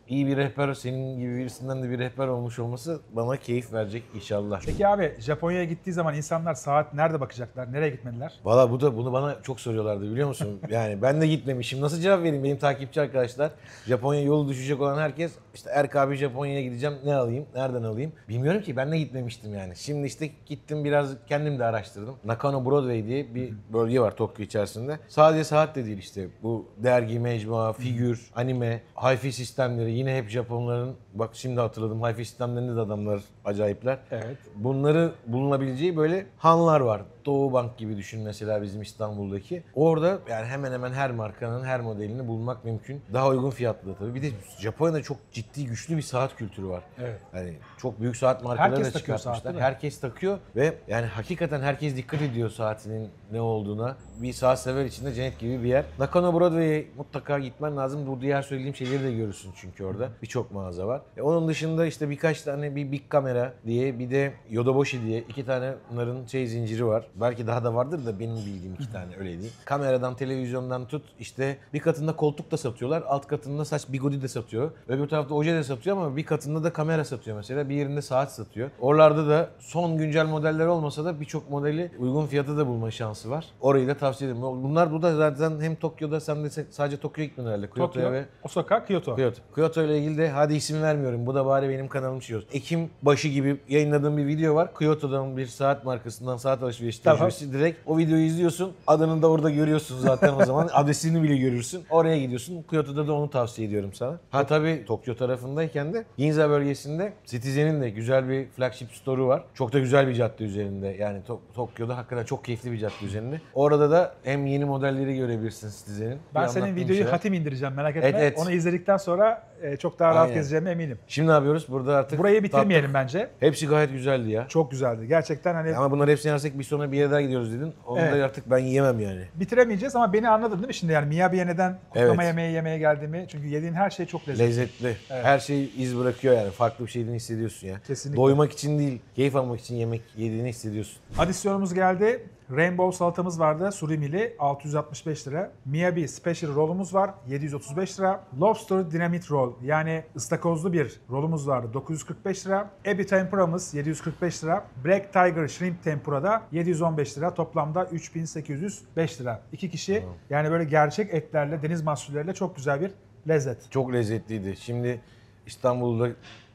iyi bir rehber, senin gibi birisinden de bir rehber olmuş olması bana keyif verecek inşallah. Peki abi Japonya'ya gittiği zaman insanlar saat nerede bakacaklar? Nereye gitmeliler? Valla bunu bana çok soruyorlardı biliyor musun? Yani ben de gitmemişim. Nasıl cevap vereyim benim takipçi arkadaşlar? Japonya yolu düşecek olan herkes işte Erk abi Japonya'ya gideceğim ne alayım? Nereden alayım? Bilmiyorum ki ben de gitmemiştim yani. Şimdi işte gittim biraz kendim de araştırdım. Nakano Broadway diye bir bölge var Tokyo içerisinde. Sadece saat de değil işte. Bu dergi, mecmua, figür, anime, hi-fi sistemleri yine hep Japonların bak şimdi hatırladım hi-fi sistemlerinde de adamlar acayipler. Evet. Bunları bulunabileceği böyle hanlar var. Doğu Bank gibi düşün mesela bizim İstanbul'daki. Orada yani hemen hemen her markanın her modelini bulmak mümkün. Daha uygun fiyatlı tabii. Bir de Japonya'da çok ciddi güçlü bir saat kültürü var. Evet. Yani çok büyük saat markaları Herkes da takıyor saat, çıkartmışlar. değil mi? Herkes takıyor ve yani hakikaten herkes dikkat ediyor saatinin ne olduğuna. Bir saat sever içinde cennet gibi bir yer. Nakano Broadway'e mutlaka gitmen lazım. Bu diğer söylediğim şeyleri de görürsün çünkü orada. Birçok mağaza var. Onun dışında işte birkaç tane bir Big Camera diye bir de Yodoboshi diye iki tane bunların zinciri var. Belki daha da vardır da benim bildiğim iki tane öyle değil. Kameradan, televizyondan tut işte bir katında koltuk da satıyorlar. Alt katında saç bigodi de satıyor. Öbür tarafta oje de satıyor ama bir katında da kamera satıyor mesela. Bir yerinde saat satıyor. Oralarda da son güncel modeller olmasa da birçok modeli uygun fiyata da bulma şansı var. Orayı da tavsiye ederim. Bunlar burada zaten hem Tokyo'da sen de sadece Tokyo'ya gitmedin herhalde. Kyoto'ya Tokyo, ve Osaka, Kyoto. Kyoto ile ilgili de hadi isim vermiyorum. Bu da bari benim kanalım şey olsun. Ekim başı gibi yayınladığım bir video var. Kyoto'dan bir saat markasından saat alışverişi tecrübesi. Direkt o videoyu izliyorsun. Adını da orada görüyorsun zaten o zaman. Adresini bile görürsün. Oraya gidiyorsun. Kyoto'da da onu tavsiye ediyorum sana. Ha tabii Tokyo tarafındayken de Ginza bölgesinde Citizen'in de güzel bir flagship store'u var. Çok da güzel bir cadde üzerinde. Yani Tokyo'da hakikaten çok keyifli bir cadde üzerinde. Orada da hem yeni modelleri görebilirsin Citizen'in. Ben Bir senin anlattığım videoyu şeyler. hatim indireceğim merak etme. Evet. Onu izledikten sonra çok daha rahat Aynen. gezeceğime eminim. Şimdi ne yapıyoruz? Burada artık Burayı bitirmeyelim bence. Hepsi gayet güzeldi ya. Çok güzeldi. Gerçekten hani Ama bunları hepsini yersek bir sonra bir yere daha gidiyoruz dedin. Onu Evet. da artık ben yiyemem yani. bitiremeyeceğiz ama beni anladın değil mi şimdi? Yani Miyabi'ye neden kutlama Evet. yemeği yemeye geldiğimi. Çünkü yediğin her şey çok lezzetli. Lezzetli. Evet. Her şey iz bırakıyor yani. Farklı bir şeyden hissediyorsun ya. Kesinlikle. Doymak için değil, keyif almak için yemek yediğini hissediyorsun. Adisyonumuz geldi. Rainbow salatamız vardı. Surimili 665 lira. Miyabi Special Roll'umuz var. 735 lira. Lobster Dynamite Roll yani ıstakozlu bir rolumuz vardı. 945 lira. Ebi Tempura'mız 745 lira. Black Tiger Shrimp Tempura'da 715 lira. Toplamda 3805 lira. 2 kişi yani böyle gerçek etlerle, deniz mahsulleriyle çok güzel bir lezzet. Çok lezzetliydi. Şimdi İstanbul'da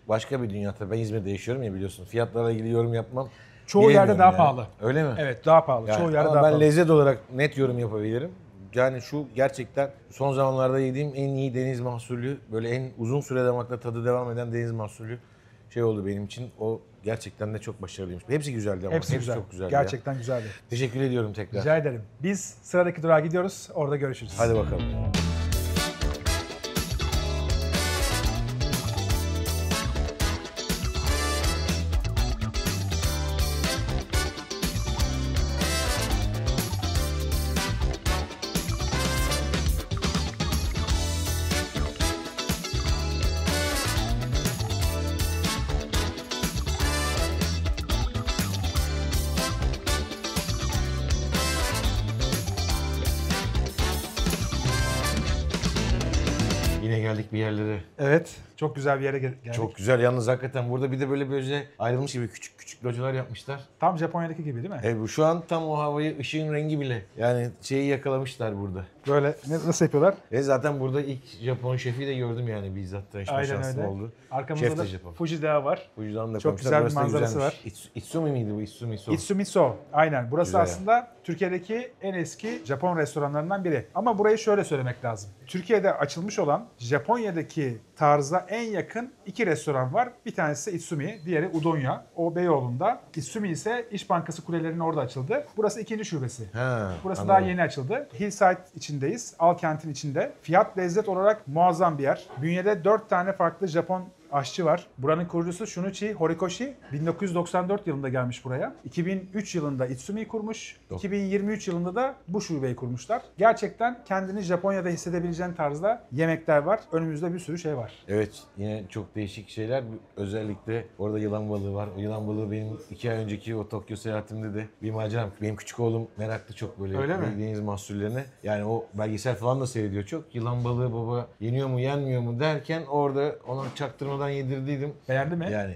başka bir dünya tabii. Ben İzmir'de yaşıyorum ya biliyorsun. Fiyatlarla ilgili yorum yapmam. Çoğu yerde bilemiyorum daha yani. pahalı. Öyle mi? Evet daha pahalı. Yani Çoğu yerde ama daha ben pahalı. lezzet olarak net yorum yapabilirim. Yani şu gerçekten son zamanlarda yediğim en iyi deniz mahsulü, böyle en uzun süre damakta tadı devam eden deniz mahsulü şey oldu benim için. O gerçekten de çok başarılıymış. Hepsi güzeldi ama. Hepsi güzel. çok güzeldi ya. Gerçekten güzeldi. Teşekkür ediyorum tekrar. Rica ederim. Biz sıradaki durağa gidiyoruz. Orada görüşürüz. Hadi bakalım. Yine geldik bir yerlere. Evet. Çok güzel bir yere geldik. Çok güzel. Yalnız hakikaten burada bir de böyle ayrılmış gibi küçük küçük localar yapmışlar. Tam Japonya'daki gibi değil mi? Bu şu an tam o havayı, ışığın rengi bile. Yani şeyi yakalamışlar burada. Böyle nasıl yapıyorlar? Zaten burada ilk Japon şefi de gördüm yani bizzat tanışma Aynen şansım öyle. oldu. Arkamızda Şef da de Japon. Fuji Dağı var. Bu yüzden de Çok koymuşlar. güzel bir Burası da manzarası güzelmiş. var. Itsumi miydi bu? Itsumi-so. Itsumiso. Aynen. Burası Güzel. aslında Türkiye'deki en eski Japon restoranlarından biri. Ama burayı şöyle söylemek lazım. Türkiye'de açılmış olan Japonya'daki tarza en yakın 2 restoran var. Bir tanesi Itsumi, diğeri Udonya. O Beyoğlu'nda. Itsumi ise İş Bankası kulelerinin orada açıldı. Burası ikinci şubesi. Ha, Burası anladım. daha yeni açıldı. Hillside içindeyiz. Alkent'in içinde. Fiyat lezzet olarak muazzam bir yer. Bünyede 4 tane farklı Japon aşçı var. Buranın kurucusu Shunichi Horikoshi 1994 yılında gelmiş buraya. 2003 yılında Itsumi'yi kurmuş. 2023 yılında da bu şubeyi kurmuşlar. Gerçekten kendini Japonya'da hissedebileceğin tarzda yemekler var. Önümüzde bir sürü şey var. Evet, yine çok değişik şeyler. Özellikle orada yılan balığı var. O yılan balığı benim 2 ay önceki o Tokyo seyahatimde de bir maceram. Benim küçük oğlum meraklı çok böyle Öyle mi? deniz mahsullerine. Yani o belgesel falan da seyrediyor çok. Yılan balığı baba yeniyor mu yenmiyor mu derken orada ona çaktırmadan yedirdiydim. Beğendi mi? Yani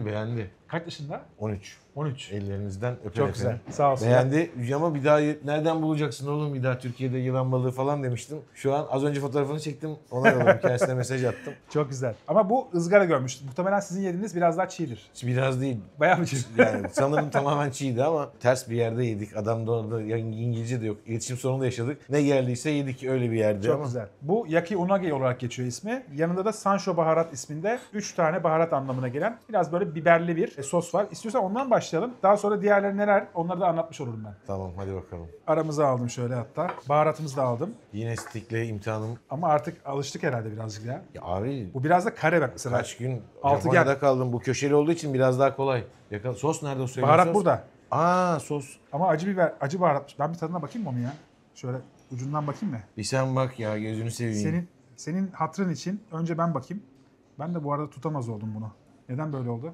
beğendi. Kaç yaşında? 13. 13. Ellerinizden öper Çok efendim. güzel. Sağ olsun. Beğendi ama bir daha nereden bulacaksın oğlum bir daha Türkiye'de yılan balığı falan demiştim. Şu an az önce fotoğrafını çektim. Ona yolladım. Kendisine mesaj attım. Çok güzel. Ama bu ızgara görmüş. Muhtemelen sizin yediğiniz biraz daha çiğdir. Biraz değil. Bayağı bir çiğ. Yani sanırım tamamen çiğdi ama ters bir yerde yedik. Adam da orada İngilizce de yok. İletişim sorunu da yaşadık. Ne geldiyse yedik öyle bir yerde Çok ama. güzel. Bu Yaki Unagi olarak geçiyor ismi. Yanında da Sansho baharat isminde 3 tane baharat anlamına gelen biraz böyle biberli bir sos var. İstiyorsan ondan başlayalım. Daha sonra diğerleri neler onları da anlatmış olurum ben. Tamam hadi bakalım. Aramıza aldım şöyle hatta. Baharatımızı da aldım. Yine stickle imtihanım. Ama artık alıştık herhalde birazcık ya. Ya abi Bu biraz da kare bak mesela. kaç gün Altıgen. Japonya'da kaldım. Bu köşeli olduğu için biraz daha kolay. Sos nerede o söylediğin Baharat sos? burada. Aa sos. Ama acı biber, acı baharatmış. Ben bir tadına bakayım mı onu ya? Şöyle ucundan bakayım mı? Bir sen bak ya gözünü seveyim. Senin hatırın için önce ben bakayım. Ben de bu arada tutamaz oldum bunu. Neden böyle oldu?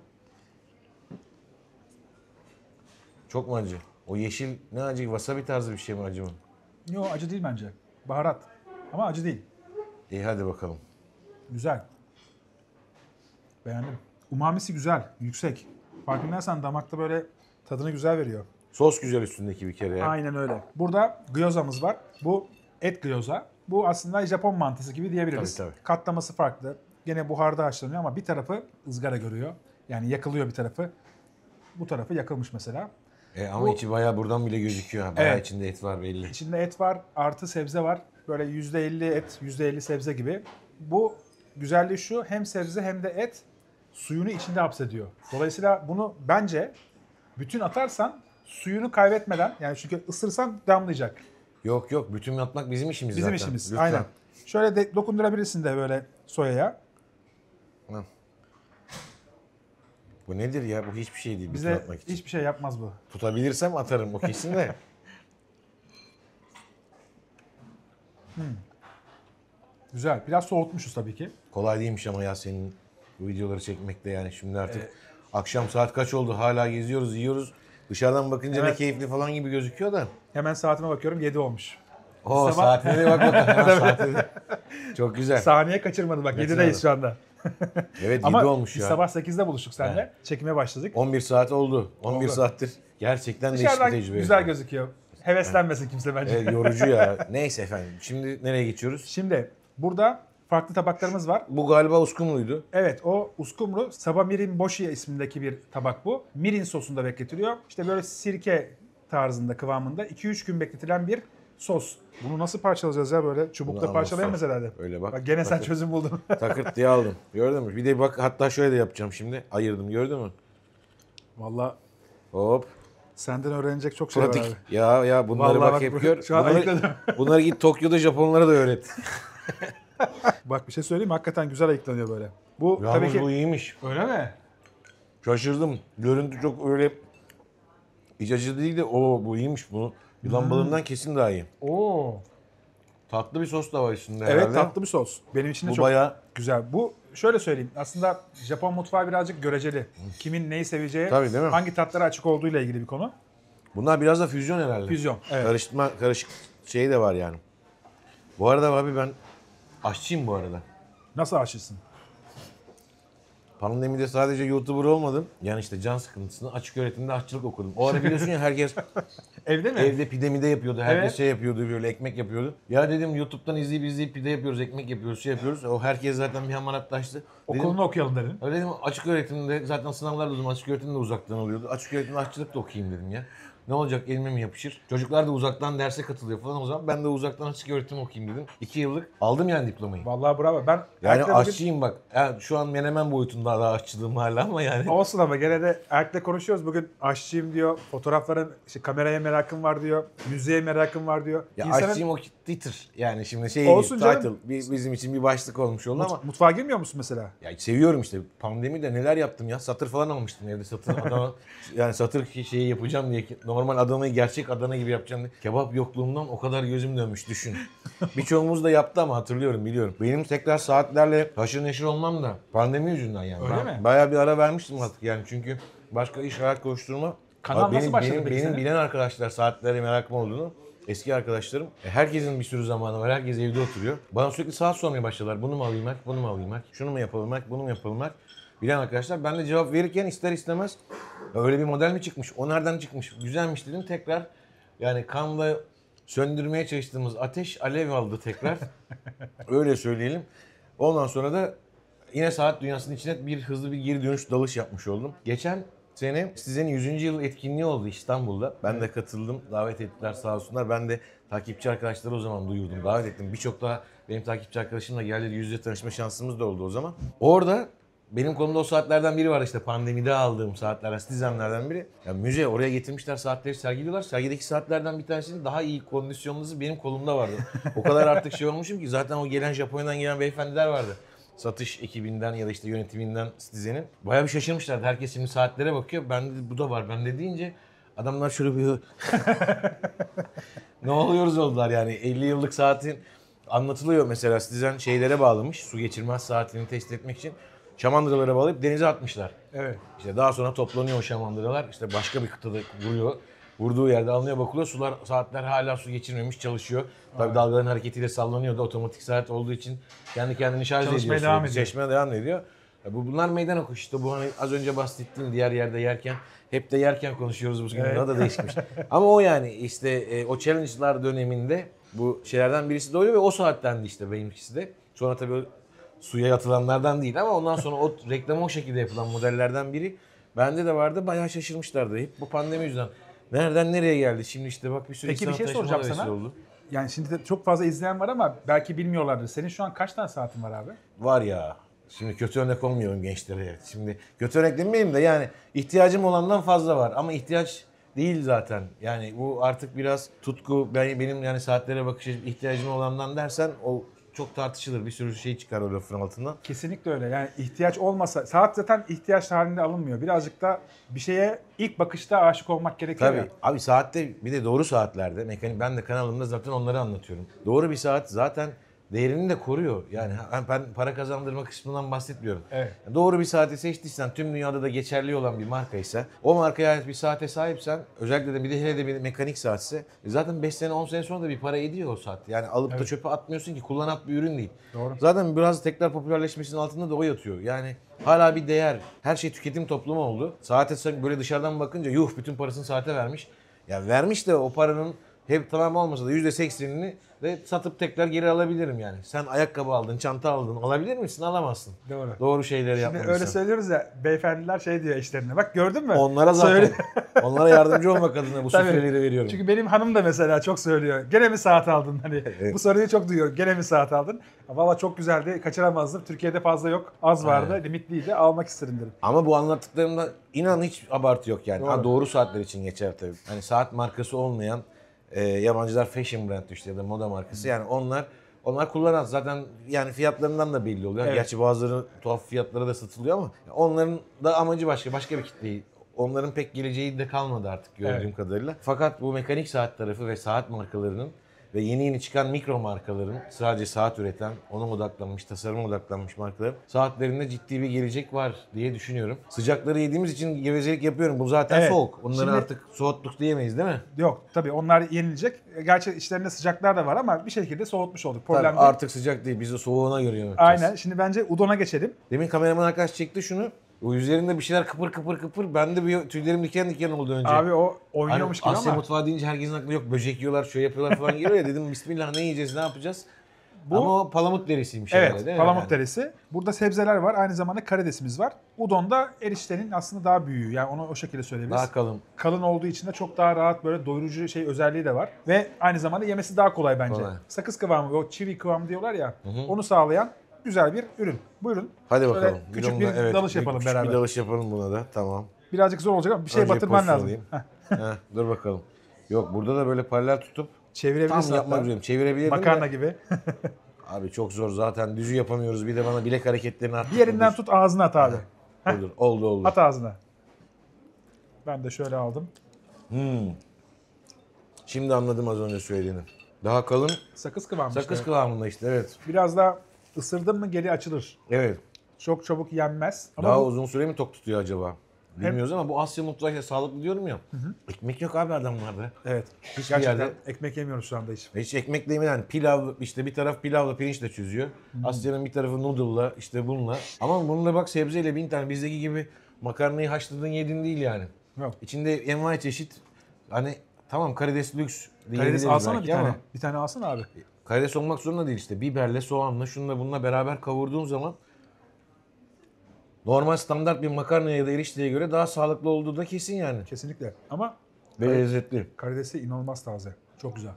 Çok mu acı? O yeşil ne acı? Wasabi tarzı bir şey mi acı mı? Yok acı değil bence. Baharat. Ama acı değil. İyi hadi bakalım. Güzel. Beğendim. Umamisi güzel, yüksek. Farkındaysan damakta böyle tadını güzel veriyor. Sos güzel üstündeki bir kere ya. Aynen öyle. Burada gyozamız var. Bu et gyoza. Bu aslında Japon mantısı gibi diyebiliriz. Tabii, tabii. Katlaması farklı. Gene buharda haşlanıyor ama bir tarafı ızgara görüyor. Yani yakılıyor bir tarafı. Bu tarafı yakılmış mesela. Ama Bu- içi bayağı buradan bile gözüküyor. Bayağı Evet. içinde et var belli. İçinde et var, artı sebze var. Böyle %50 et, %50 sebze gibi. Bu güzelliği şu, hem sebze hem de et suyunu içinde hapsediyor. Dolayısıyla bunu bence bütün atarsan suyunu kaybetmeden, yani çünkü ısırsan damlayacak. Yok bütün atmak bizim işimiz Bizim zaten. işimiz. Lütfen. Aynen. Şöyle de dokundurabilirsin de böyle soyaya. Hı. Bu nedir ya? Bu hiçbir şey değil. Bir tur Bize atmak için. hiçbir şey yapmaz bu. Tutabilirsem atarım o kesin de. Güzel. Biraz soğutmuşuz tabii ki. Kolay değilmiş ama ya senin bu videoları çekmek de yani şimdi artık akşam saat kaç oldu hala geziyoruz yiyoruz. Dışarıdan bakınca ne Evet. keyifli falan gibi gözüküyor da. Hemen saatime bakıyorum 7 olmuş. O Sabah- saatine de bak bakalım. Hemen saatine de. Çok güzel. Saniye kaçırmadım bak Kaçırmadım. 7'deyiz şu anda. Evet 7 Ama olmuş biz ya. sabah 8'de buluştuk seninle. Evet. Çekime başladık. 11 saat oldu. 11 Oldu. saattir. Gerçekten değişik bir Dışarıdan tecrübe. güzel gözüküyor. Heveslenmesin kimse bence. Evet, yorucu ya. Neyse efendim. Şimdi nereye geçiyoruz? Şimdi burada farklı tabaklarımız var. Bu galiba uskumruydu. Evet o uskumru Saba Mirin Boşi ismindeki bir tabak bu. Mirin sosunda bekletiliyor. İşte böyle sirke tarzında kıvamında 2-3 gün bekletilen bir sos. Bunu nasıl parçalayacağız ya böyle? Çubukla Bunu parçalayamayız almazsan. herhalde. Öyle bak. Gene sen Takır- çözüm buldun. Takırt diye aldım. Gördün mü? Bir de bak hatta şöyle de yapacağım şimdi. Ayırdım gördün mü? Vallahi Hop. senden öğrenecek çok şey var Pratik. abi. Ya bunları Vallahi bak bak, hep gör. şu an ayıkladım. Bunları git Tokyo'da Japonlara da öğret. Bak bir şey söyleyeyim mi? Hakikaten güzel ayıklanıyor böyle. Bu tabii Yalnız ki... bu iyiymiş. Öyle mi? Şaşırdım. Görüntü çok öyle iç acı değil de bu iyiymiş bunu. Yılan balığından kesin daha iyi. Oo. Tatlı bir sos da var içinde Evet herhalde. tatlı bir sos. Benim için de Bu çok bayağı güzel. Bu şöyle söyleyeyim. Aslında Japon mutfağı birazcık göreceli. Kimin neyi seveceği, Tabii, değil mi? hangi tatlara açık olduğuyla ilgili bir konu. bunlar biraz da füzyon herhalde. Füzyon. Evet. Karışık şey de var yani. Bu arada abi ben aşçıyım bu arada. Nasıl aşırsın? Pandemide sadece YouTuber olmadım. Yani işte can sıkıntısını açık öğretimde aşçılık okudum. O ara biliyorsun ya herkes Evde mi? evde pide mide yapıyordu. Herkes Evet. şey yapıyordu böyle ekmek yapıyordu. Ya dedim YouTube'dan izleyip pide yapıyoruz, ekmek yapıyoruz, şey yapıyoruz. O herkes zaten bir hamaratlaştı. Dedim, Okulunu okuyalım dedin. öyle dedim açık öğretimde zaten sınavlar da o zaman açık öğretim de uzaktan oluyordu. Açık öğretimde aşçılık da okuyayım dedim ya. Ne olacak elime mi yapışır? Çocuklar da uzaktan derse katılıyor falan o zaman. Ben de uzaktan açık öğretim okuyayım dedim. 2 yıllık aldım yani diplomayı. Vallahi bravo. Ben Yani Erk'le bugün- aşçıyım bak. Yani şu an menemen boyutunda daha aşçılığım hala ama yani. Olsun ama gene de Erk'le konuşuyoruz. Bugün aşçıyım diyor. Fotoğrafların, işte kameraya merakım var diyor. Müziğe merakım var diyor. Ya İnsanın aşçıyım o title. Yani şimdi şey Olsun değil, canım. title. Bizim için bir başlık olmuş oldu ama. mutfağa girmiyor musun mesela? Ya seviyorum işte. Pandemide neler yaptım ya. Satır falan almıştım evde satır Adana. Yani satır şeyi yapacağım diye. Normal Adana'yı gerçek Adana gibi yapacağım diye. Kebap yokluğumdan o kadar gözüm dönmüş düşün. Birçoğumuz da yaptı ama hatırlıyorum biliyorum. Benim tekrar saatlerle haşır neşir olmam da pandemi yüzünden yani. Öyle Ben mi? bayağı bir ara vermiştim artık yani çünkü başka iş hayat koşturma. Kanal Abi nasıl başladı peki benim senin? bilen arkadaşlar saatlere merakım olduğunu eski arkadaşlarım. Herkesin bir sürü zamanı var. Herkes evde oturuyor. Bana sürekli saat sormaya başladılar. Bunu mu alayım Mert? Bunu mu alayım Mert? Şunu mu yapalım Mert? Bunu mu yapalım Mert? Bilen arkadaşlar. Ben de cevap verirken ister istemez öyle bir model mi çıkmış? O nereden çıkmış? Güzelmiş dedim. Tekrar yani kanla söndürmeye çalıştığımız ateş alev aldı tekrar. Öyle söyleyelim. Ondan sonra da yine saat dünyasının içine bir hızlı bir geri dönüş dalış yapmış oldum. Geçen sene Stizen'in 100. yıl etkinliği oldu İstanbul'da. Ben de katıldım. Davet ettiler sağ olsunlar. Ben de takipçi arkadaşları o zaman duyurdum. Davet ettim. Birçok daha benim takipçi arkadaşımla geldi. Yüz yüze tanışma şansımız da oldu o zaman. Orada benim kolumda o saatlerden biri var işte pandemide aldığım saatlerden, Stizen'lerden biri. Ya müze oraya getirmişler saatleri sergiliyorlar. Sergideki saatlerden bir tanesinin daha iyi kondisyonlusu benim kolumda vardı. O kadar artık şey olmuşum ki zaten o gelen Japonya'dan gelen beyefendiler vardı. Satış ekibinden ya da işte yönetiminden Stizen'in. Bayağı bir şaşırmışlardı. Herkes şimdi saatlere bakıyor. Ben de bu da var. Ben de deyince adamlar şöyle bir ne oluyoruz oldular yani 50 yıllık saatin anlatılıyor mesela Stizen şeylere bağlamış. Su geçirmez saatini test etmek için. Şamandıralara bağlayıp denize atmışlar. Evet. İşte daha sonra toplanıyor o şamandıralar. İşte başka bir kıtada vuruyor. Vurduğu yerde alınıyor bakılıyor. Saatler hala su geçirmemiş çalışıyor. Tabii dalgaların hareketiyle sallanıyor da otomatik saat olduğu için kendi kendini şarj ediyor. Çalışmaya devam ediyor. Çalışmaya devam ediyor. Bunlar meydan okuşu işte bu hani az önce bahsettiğim diğer yerde yerken hep de yerken konuşuyoruz bugün. Evet. Daha da değişmiş. Ama o yani işte o challenge'lar döneminde bu şeylerden birisi de oluyor ve o saattendi işte benimkisi de. Sonra tabii o suya yatılanlardan değil ama ondan sonra o reklamı o şekilde yapılan modellerden biri bende de vardı. Bayağı şaşırmışlardı. Hep bu pandemi yüzünden. Nereden nereye geldi? Şimdi işte bak bir sürü Peki bir insan şey taşıma soracağım da vesile sana. oldu. Yani şimdi de çok fazla izleyen var ama belki bilmiyorlardır. Senin şu an kaç tane saatin var abi? Var ya. Şimdi kötü örnek olmuyorum gençlere. Şimdi kötü örnek demeyeyim de yani ihtiyacım olandan fazla var. Ama ihtiyaç değil zaten. Yani bu artık biraz tutku. Benim yani saatlere bakış ihtiyacım olandan dersen o çok tartışılır. Bir sürü şey çıkar o lafın altından. Kesinlikle öyle. Yani ihtiyaç olmasa, saat zaten ihtiyaç halinde alınmıyor. Birazcık da bir şeye ilk bakışta aşık olmak gerekiyor Tabii. ya. Abi saatte bir de doğru saatlerde mekanik ben de kanalımda zaten onları anlatıyorum. Doğru bir saat zaten değerini de koruyor. Yani ben para kazandırma kısmından bahsetmiyorum. Evet. Doğru bir saati seçtiysen tüm dünyada da geçerli olan bir markaysa o markaya ait bir saate sahipsen özellikle de bir de hele de bir mekanik saatse zaten 5 sene 10 sene sonra da bir para ediyor o saat. Yani alıp da çöpe atmıyorsun ki kullanat bir ürün değil. Doğru. Zaten biraz tekrar popülerleşmesinin altında da o yatıyor. Yani hala bir değer. Her şey tüketim toplumu oldu. Saate böyle dışarıdan bakınca yuh bütün parasını saate vermiş. Ya vermiş de o paranın hep tamam olmasa da %80'ini de satıp tekrar geri alabilirim yani. Sen ayakkabı aldın, çanta aldın. Alabilir misin? Alamazsın. Doğru. Doğru şeyleri Şimdi yapmadıysan. öyle söylüyoruz ya, beyefendiler şey diyor eşlerine. Bak gördün mü? Onlara zaten. Söyle- Onlara yardımcı olmak adına bu Tabii. süfreleri veriyorum. Çünkü benim hanım da mesela çok söylüyor. Gene mi saat aldın? Hani bu soruyu çok duyuyorum. Gene mi saat aldın? Valla çok güzeldi. Kaçıramazdım. Türkiye'de fazla yok. Az vardı. Aynen. Limitliydi. Almak isterim dedim. Ama bu anlattıklarımda inan hiç abartı yok yani. Doğru. Ha, doğru saatler için geçer tabii. Hani saat markası olmayan yabancılar fashion brand işte ya da moda markası. Yani onlar kullanan zaten yani fiyatlarından da belli oluyor. Evet. Gerçi bazıları tuhaf fiyatlara da satılıyor ama onların da amacı başka bir kitleyi. Onların pek geleceği de kalmadı artık gördüğüm kadarıyla. Fakat bu mekanik saat tarafı ve saat markalarının ve yeni çıkan mikro markaların sadece saat üreten, ona odaklanmış, tasarıma odaklanmış markaların saatlerinde ciddi bir gelecek var diye düşünüyorum. Sıcakları yediğimiz için gevezelik yapıyorum. Bu zaten Evet. soğuk. Onları Şimdi- artık soğuttuk diyemeyiz değil mi? Yok tabii onlar yenilecek. Gerçi içlerinde sıcaklar da var ama bir şekilde soğutmuş olduk. Problem Tabii değil. artık sıcak değil. Biz de soğuğuna göre yöneteceğiz. Aynen. Şimdi bence udona geçelim. Demin kameraman arkadaş çekti şunu. O üzerinde bir şeyler kıpır kıpır kıpır. Ben de bir tüylerim diken diken oldu önce. Abi o Hani oynuyormuş gibi Asya ama mutfağı deyince herkesin aklına yok böcek yiyorlar, şöyle yapıyorlar falan geliyor ya dedim bismillah ne yiyeceğiz, ne yapacağız? Bu- Ama o palamut derisiymiş herhalde evet değil mi? palamut Yani? derisi. Burada sebzeler var. Aynı zamanda karidesimiz var. Udon da eriştenin aslında daha büyüğü. Yani onu o şekilde söyleyebiliriz. Daha kalın. Kalın olduğu için de çok daha rahat böyle doyurucu şey özelliği de var. Ve aynı zamanda yemesi daha kolay bence. Kolay. Sakız kıvamı, o çivi kıvamı diyorlar ya. Onu sağlayan güzel bir ürün. Buyurun. Hadi Şöyle bakalım. küçük Videomda, bir evet, dalış yapalım küçük beraber. bir dalış yapalım buna da. Tamam. Birazcık zor olacak ama bir şey Önce batırman pozisyon lazım. alayım. Heh, Dur bakalım. Yok burada da böyle paralel tutup çevirebilirsin tam yapmak hatta. üzereyim. Çevirebilirim Makarna de. gibi. Abi çok zor zaten düzü yapamıyoruz. Bir de bana bilek hareketlerini at. Bir yerinden tut ağzına at abi. Oldu. At ağzına. Ben de şöyle aldım. Şimdi anladım az önce söylediğini. Daha kalın, Sakız kıvamı sakız işte. kıvamında işte evet. Biraz daha ısırdın mı geri açılır. Evet. Çok çabuk yenmez. Ama Daha bu- uzun süre mi tok tutuyor acaba? Bilmiyoruz ama bu Asya mutfağı işte sağlıklı diyorum ya. Ekmek yok abi adamlarda. evet. Hiçbir Gerçekten yerde ekmek yemiyoruz şu anda hiç. hiç ekmekle yemeden pilav işte bir taraf pilavla pirinçle çözüyor. Asya'nın bir tarafı noodle'la işte bununla. Ama bununla bak sebzeyle 1000 tane bizdeki gibi makarnayı haşladın yedin değil yani. Yok. İçinde envai çeşit hani tamam karides lüks Karides diyebiliriz alsana belki bir tane. ama Bir tane alsana abi. karides olmak zorunda değil işte. Biberle, soğanla, şununla bununla beraber kavurduğun zaman normal standart bir makarnaya ya da erişteye göre daha sağlıklı olduğu da kesin yani. Kesinlikle. Ama Ve lezzetli. karidesi inanılmaz taze. Çok güzel.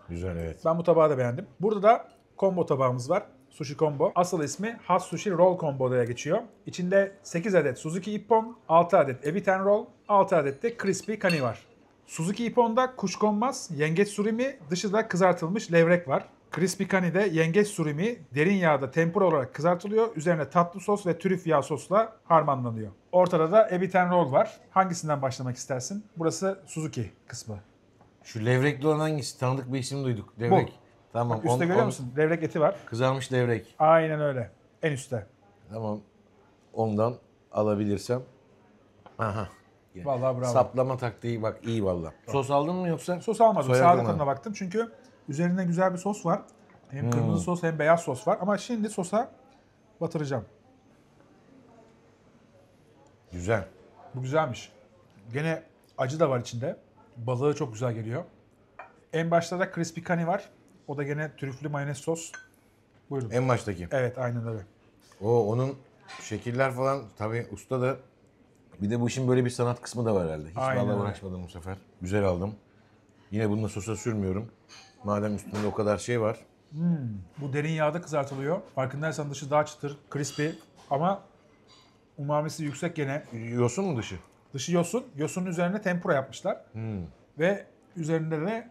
Güzel evet. Ben bu tabağı da beğendim. Burada da combo tabağımız var. Sushi combo. Asıl ismi Hot Sushi Roll Combo diye geçiyor. İçinde 8 adet Suzuki Ippon, 6 adet Ebiten Roll, 6 adet de Crispy Kani var. Suzuki Ippon'da kuşkonmaz, yengeç surimi, dışı da kızartılmış levrek var. Crispy Kani'de yengeç surimi derin yağda tempura olarak kızartılıyor. Üzerine tatlı sos ve trüf yağ sosla harmanlanıyor. Ortada da Ebiten Roll var. Hangisinden başlamak istersin? Burası Suzuki kısmı. Şu levrekli olan hangisi? Tanıdık bir isim duyduk. Levrek. Bu. Tamam. Bak üstte görüyor musun? Levrek eti var. Kızarmış levrek. Aynen öyle. En üstte. Tamam. Ondan alabilirsem. Aha. Vallahi bravo. Saplama taktiği bak iyi valla. Sos aldın mı yoksa? Sos almadım. Soya Sade kıyma. tadına baktım. Çünkü üzerinde güzel bir sos var. Hem kırmızı sos hem beyaz sos var. Ama şimdi sosa batıracağım. Güzel. Bu güzelmiş. Gene acı da var içinde. Balığı çok güzel geliyor. En başta da crispy kani var. O da gene trüflü mayonez sos. Buyurun. En baştaki. Evet aynen öyle. Onun şekiller falan tabii usta da bir de bu işin böyle bir sanat kısmı da var herhalde. Hiç Aynen vallahi öyle. uğraşmadım bu sefer. Güzel aldım. Yine bunu da sosa sürmüyorum. Madem üstünde o kadar şey var. Bu derin yağda kızartılıyor. Farkındaysan dışı daha çıtır, crispy ama umamisi yüksek gene. Yosun mu dışı? Dışı yosun. Yosunun üzerine tempura yapmışlar. Ve üzerinde de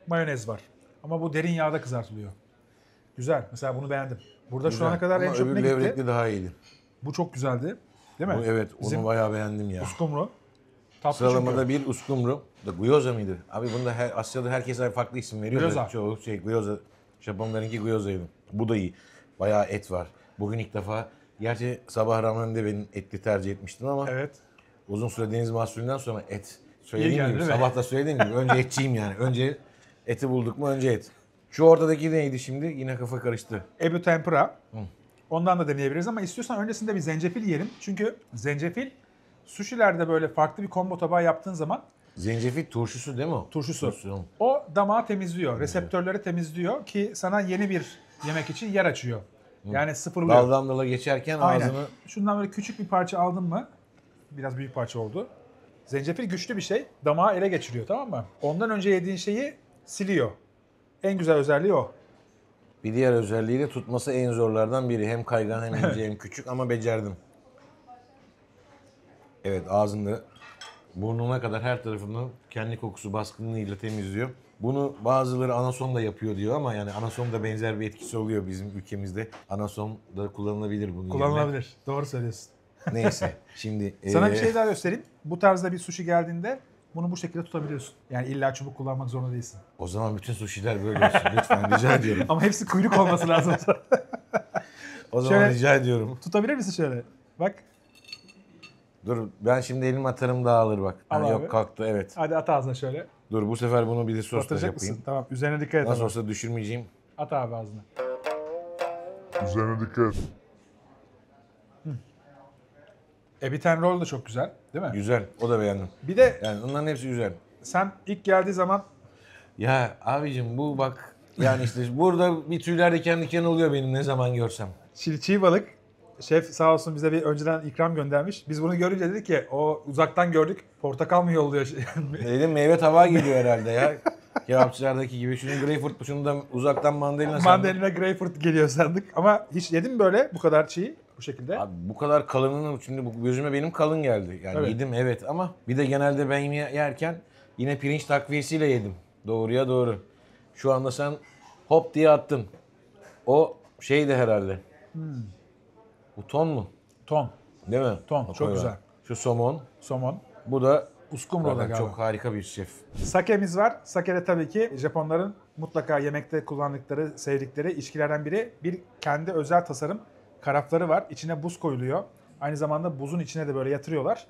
mayonez var. Ama bu derin yağda kızartılıyor. Güzel. Mesela bunu beğendim. Burada Güzel. şu ana kadar en Ama çok öbür ne gitti? levrekli daha iyiydi. Bu çok güzeldi. Değil mi? Bu, evet, Bizim onu bayağı beğendim ya. uskumru. Tatlı Sıralamada çünkü. bir uskumru. Da gyoza mıydı? Abi bunda Asya'da herkes farklı isim veriyor. Gyoza. Da çoğu gyoza. Japonlarınki gyozaydı. Bu da iyi. Bayağı et var. Bugün ilk defa, gerçi sabah rameninde benim etli tercih etmiştim ama Evet. uzun süre deniz mahsulünden sonra et. İyi Söylediğim geldi, gibi, değil mi? sabah da söylediğim gibi önce etçiyim yani. Önce eti bulduk mu önce et. Şu ortadaki neydi şimdi? Yine kafa karıştı. Ebu tempura. Ondan da deneyebiliriz ama istiyorsan öncesinde bir zencefil yiyelim. Çünkü zencefil sushi'lerde böyle farklı bir combo tabağı yaptığın zaman Zencefil turşusu değil mi o? turşusu. O damağı temizliyor, reseptörleri temizliyor ki sana yeni bir yemek için yer açıyor. Yani sıfırlıyor. Daldan dala geçerken Aynen. ağzını... Şundan böyle küçük bir parça aldın mı? Biraz büyük parça oldu. Zencefil güçlü bir şey. Damağı ele geçiriyor, tamam mı? Ondan önce yediğin şeyi siliyor. En güzel özelliği o. Bir diğer özelliği de tutması en zorlardan biri. Hem kaygan hem ince hem küçük ama becerdim. Evet, ağzında burnuna kadar her tarafını kendi kokusu baskınlığıyla temizliyor. Bunu bazıları anason da yapıyor diyor ama yani anason da benzer bir etkisi oluyor bizim ülkemizde. Anason da kullanılabilir bunun yerine. Kullanılabilir. Doğru söylüyorsun. Neyse şimdi... Sana bir şey daha göstereyim. Bu tarzda bir sushi geldiğinde bunu bu şekilde tutabiliyorsun. Yani illa çubuk kullanmak zorunda değilsin. O zaman bütün sushi'ler böyle olsun lütfen rica ediyorum. Ama hepsi kuyruk olması lazım. O zaman Şöyle- rica ediyorum. Tutabilir misin şöyle? Bak. Dur ben şimdi elim atarım dağılır bak. Al Ha, abi. yok kalktı evet. Hadi at ağzına şöyle. Dur bu sefer bunu bir de sosla Batıracak yapayım. mısın? Tamam. Üzerine dikkat et Nasıl ama. olsa düşürmeyeceğim. At abi ağzına. Üzerine dikkat et. Ebiten roll da çok güzel. Değil mi? Güzel. O da beğendim. Bir de Yani onların hepsi güzel. sen ilk geldiği zaman Ya abicim bu bak yani işte burada bir tüyler diken diken oluyor benim ne zaman görsem. çiğ balık. Şef sağ olsun bize bir önceden ikram göndermiş. Biz bunu görünce dedik ki o uzaktan gördük. Portakal mı yolluyor? Dedim meyve tabağı geliyor herhalde ya. Kebapçılardaki gibi. Şunun greyfurt, şunu da uzaktan mandalina sandım. Mandalina greyfurt geliyor sandık. Ama hiç yedin mi böyle bu kadar çiğ bu şekilde? Abi bu kadar kalınının şimdi bu gözüme benim kalın geldi. Yani Evet. yedim evet ama bir de genelde ben yerken yine pirinç takviyesiyle yedim. Doğruya doğru. Şu anda sen hop diye attın. O şeydi herhalde. Bu ton mu? Ton, Değil mi? Ton, Bak çok öyle. güzel. Şu somon. somon, Bu da uskumru da zaten galiba. çok harika bir şef. Sake'miz var. Sake de tabii ki Japonların mutlaka yemekte kullandıkları, sevdikleri içkilerden biri. Bir kendi özel tasarım karafları var. İçine buz koyuluyor. Aynı zamanda buzun içine de böyle yatırıyorlar.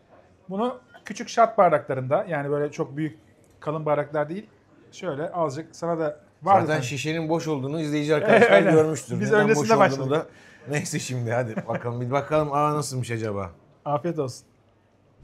Bunu küçük şat bardaklarında, yani böyle çok büyük kalın bardaklar değil. Şöyle azıcık sana da var. Zaten şişenin boş olduğunu izleyici arkadaşlar Aynen. görmüştür. Biz Neden öncesinde boş olduğunu başladık. da. Neyse şimdi hadi bakalım bir bakalım nasılmış acaba? Afiyet olsun.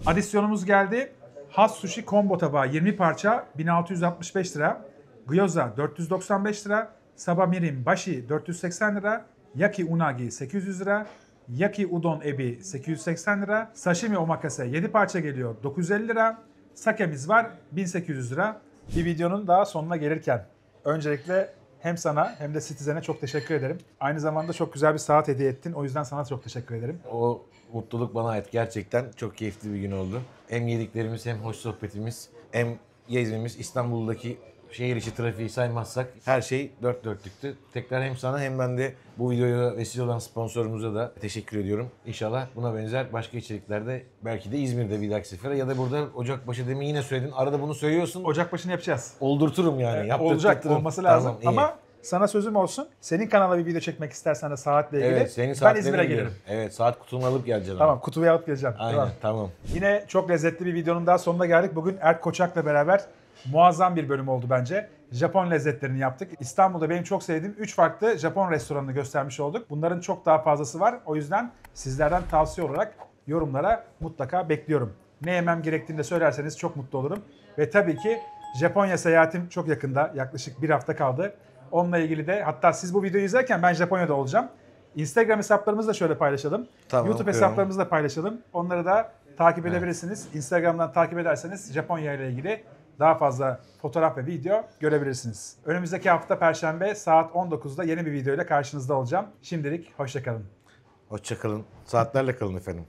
Adisyonumuz geldi. Has sushi combo tabağı 20 parça 1665 lira. Gyoza 495 lira. Saba mirin bashi 480 lira. Yaki unagi 800 lira. Yaki udon ebi 880 lira. Sashimi omakase 7 parça geliyor 950 lira. Sake'miz var 1800 lira. Bir videonun daha sonuna gelirken öncelikle hem sana hem de Citizen'e çok teşekkür ederim. Aynı zamanda çok güzel bir saat hediye ettin. O yüzden sana çok teşekkür ederim. O mutluluk bana ait. Gerçekten çok keyifli bir gün oldu. Hem yediklerimiz hem hoş sohbetimiz hem gezmemiz İstanbul'daki şehir içi trafiği saymazsak her şey dört dörtlüktü. Tekrar hem sana hem ben de bu videoya vesile olan sponsorumuza da teşekkür ediyorum. İnşallah buna benzer başka içeriklerde belki de İzmir'de bir dahaki sefere ya da burada Ocakbaşı demin yine söyledin. Arada bunu söylüyorsun. Ocak başını yapacağız. Oldurturum yani. Olacak, yaptırtırım. olması lazım. Tamam, iyi. Ama sana sözüm olsun. Senin kanala bir video çekmek istersen de saatle ilgili Evet, senin ben saatlerini İzmir'e biliyorum. gelirim. Evet, saat kutunu alıp geleceğim. Tamam, kutuyu alıp geleceğim. Aynen, tamam. Yine çok lezzetli bir videonun daha sonuna geldik. Bugün Erk Koçak'la beraber muazzam bir bölüm oldu bence. Japon lezzetlerini yaptık. İstanbul'da benim çok sevdiğim 3 farklı Japon restoranını göstermiş olduk. Bunların çok daha fazlası var. O yüzden sizlerden tavsiye olarak yorumlara mutlaka bekliyorum. Ne yemem gerektiğini de söylerseniz çok mutlu olurum. Ve tabii ki Japonya seyahatim çok yakında. Yaklaşık bir hafta kaldı. Onunla ilgili de hatta siz bu videoyu izlerken ben Japonya'da olacağım. Instagram hesaplarımızı da şöyle paylaşalım. Tamam, YouTube okuyorum. hesaplarımızı da paylaşalım. Onları da takip edebilirsiniz. Instagram'dan takip ederseniz Japonya ile ilgili daha fazla fotoğraf ve video görebilirsiniz. Önümüzdeki hafta Perşembe saat 19'da yeni bir video ile karşınızda olacağım. Şimdilik hoşça kalın. Hoşça kalın. Saatlerle kalın efendim.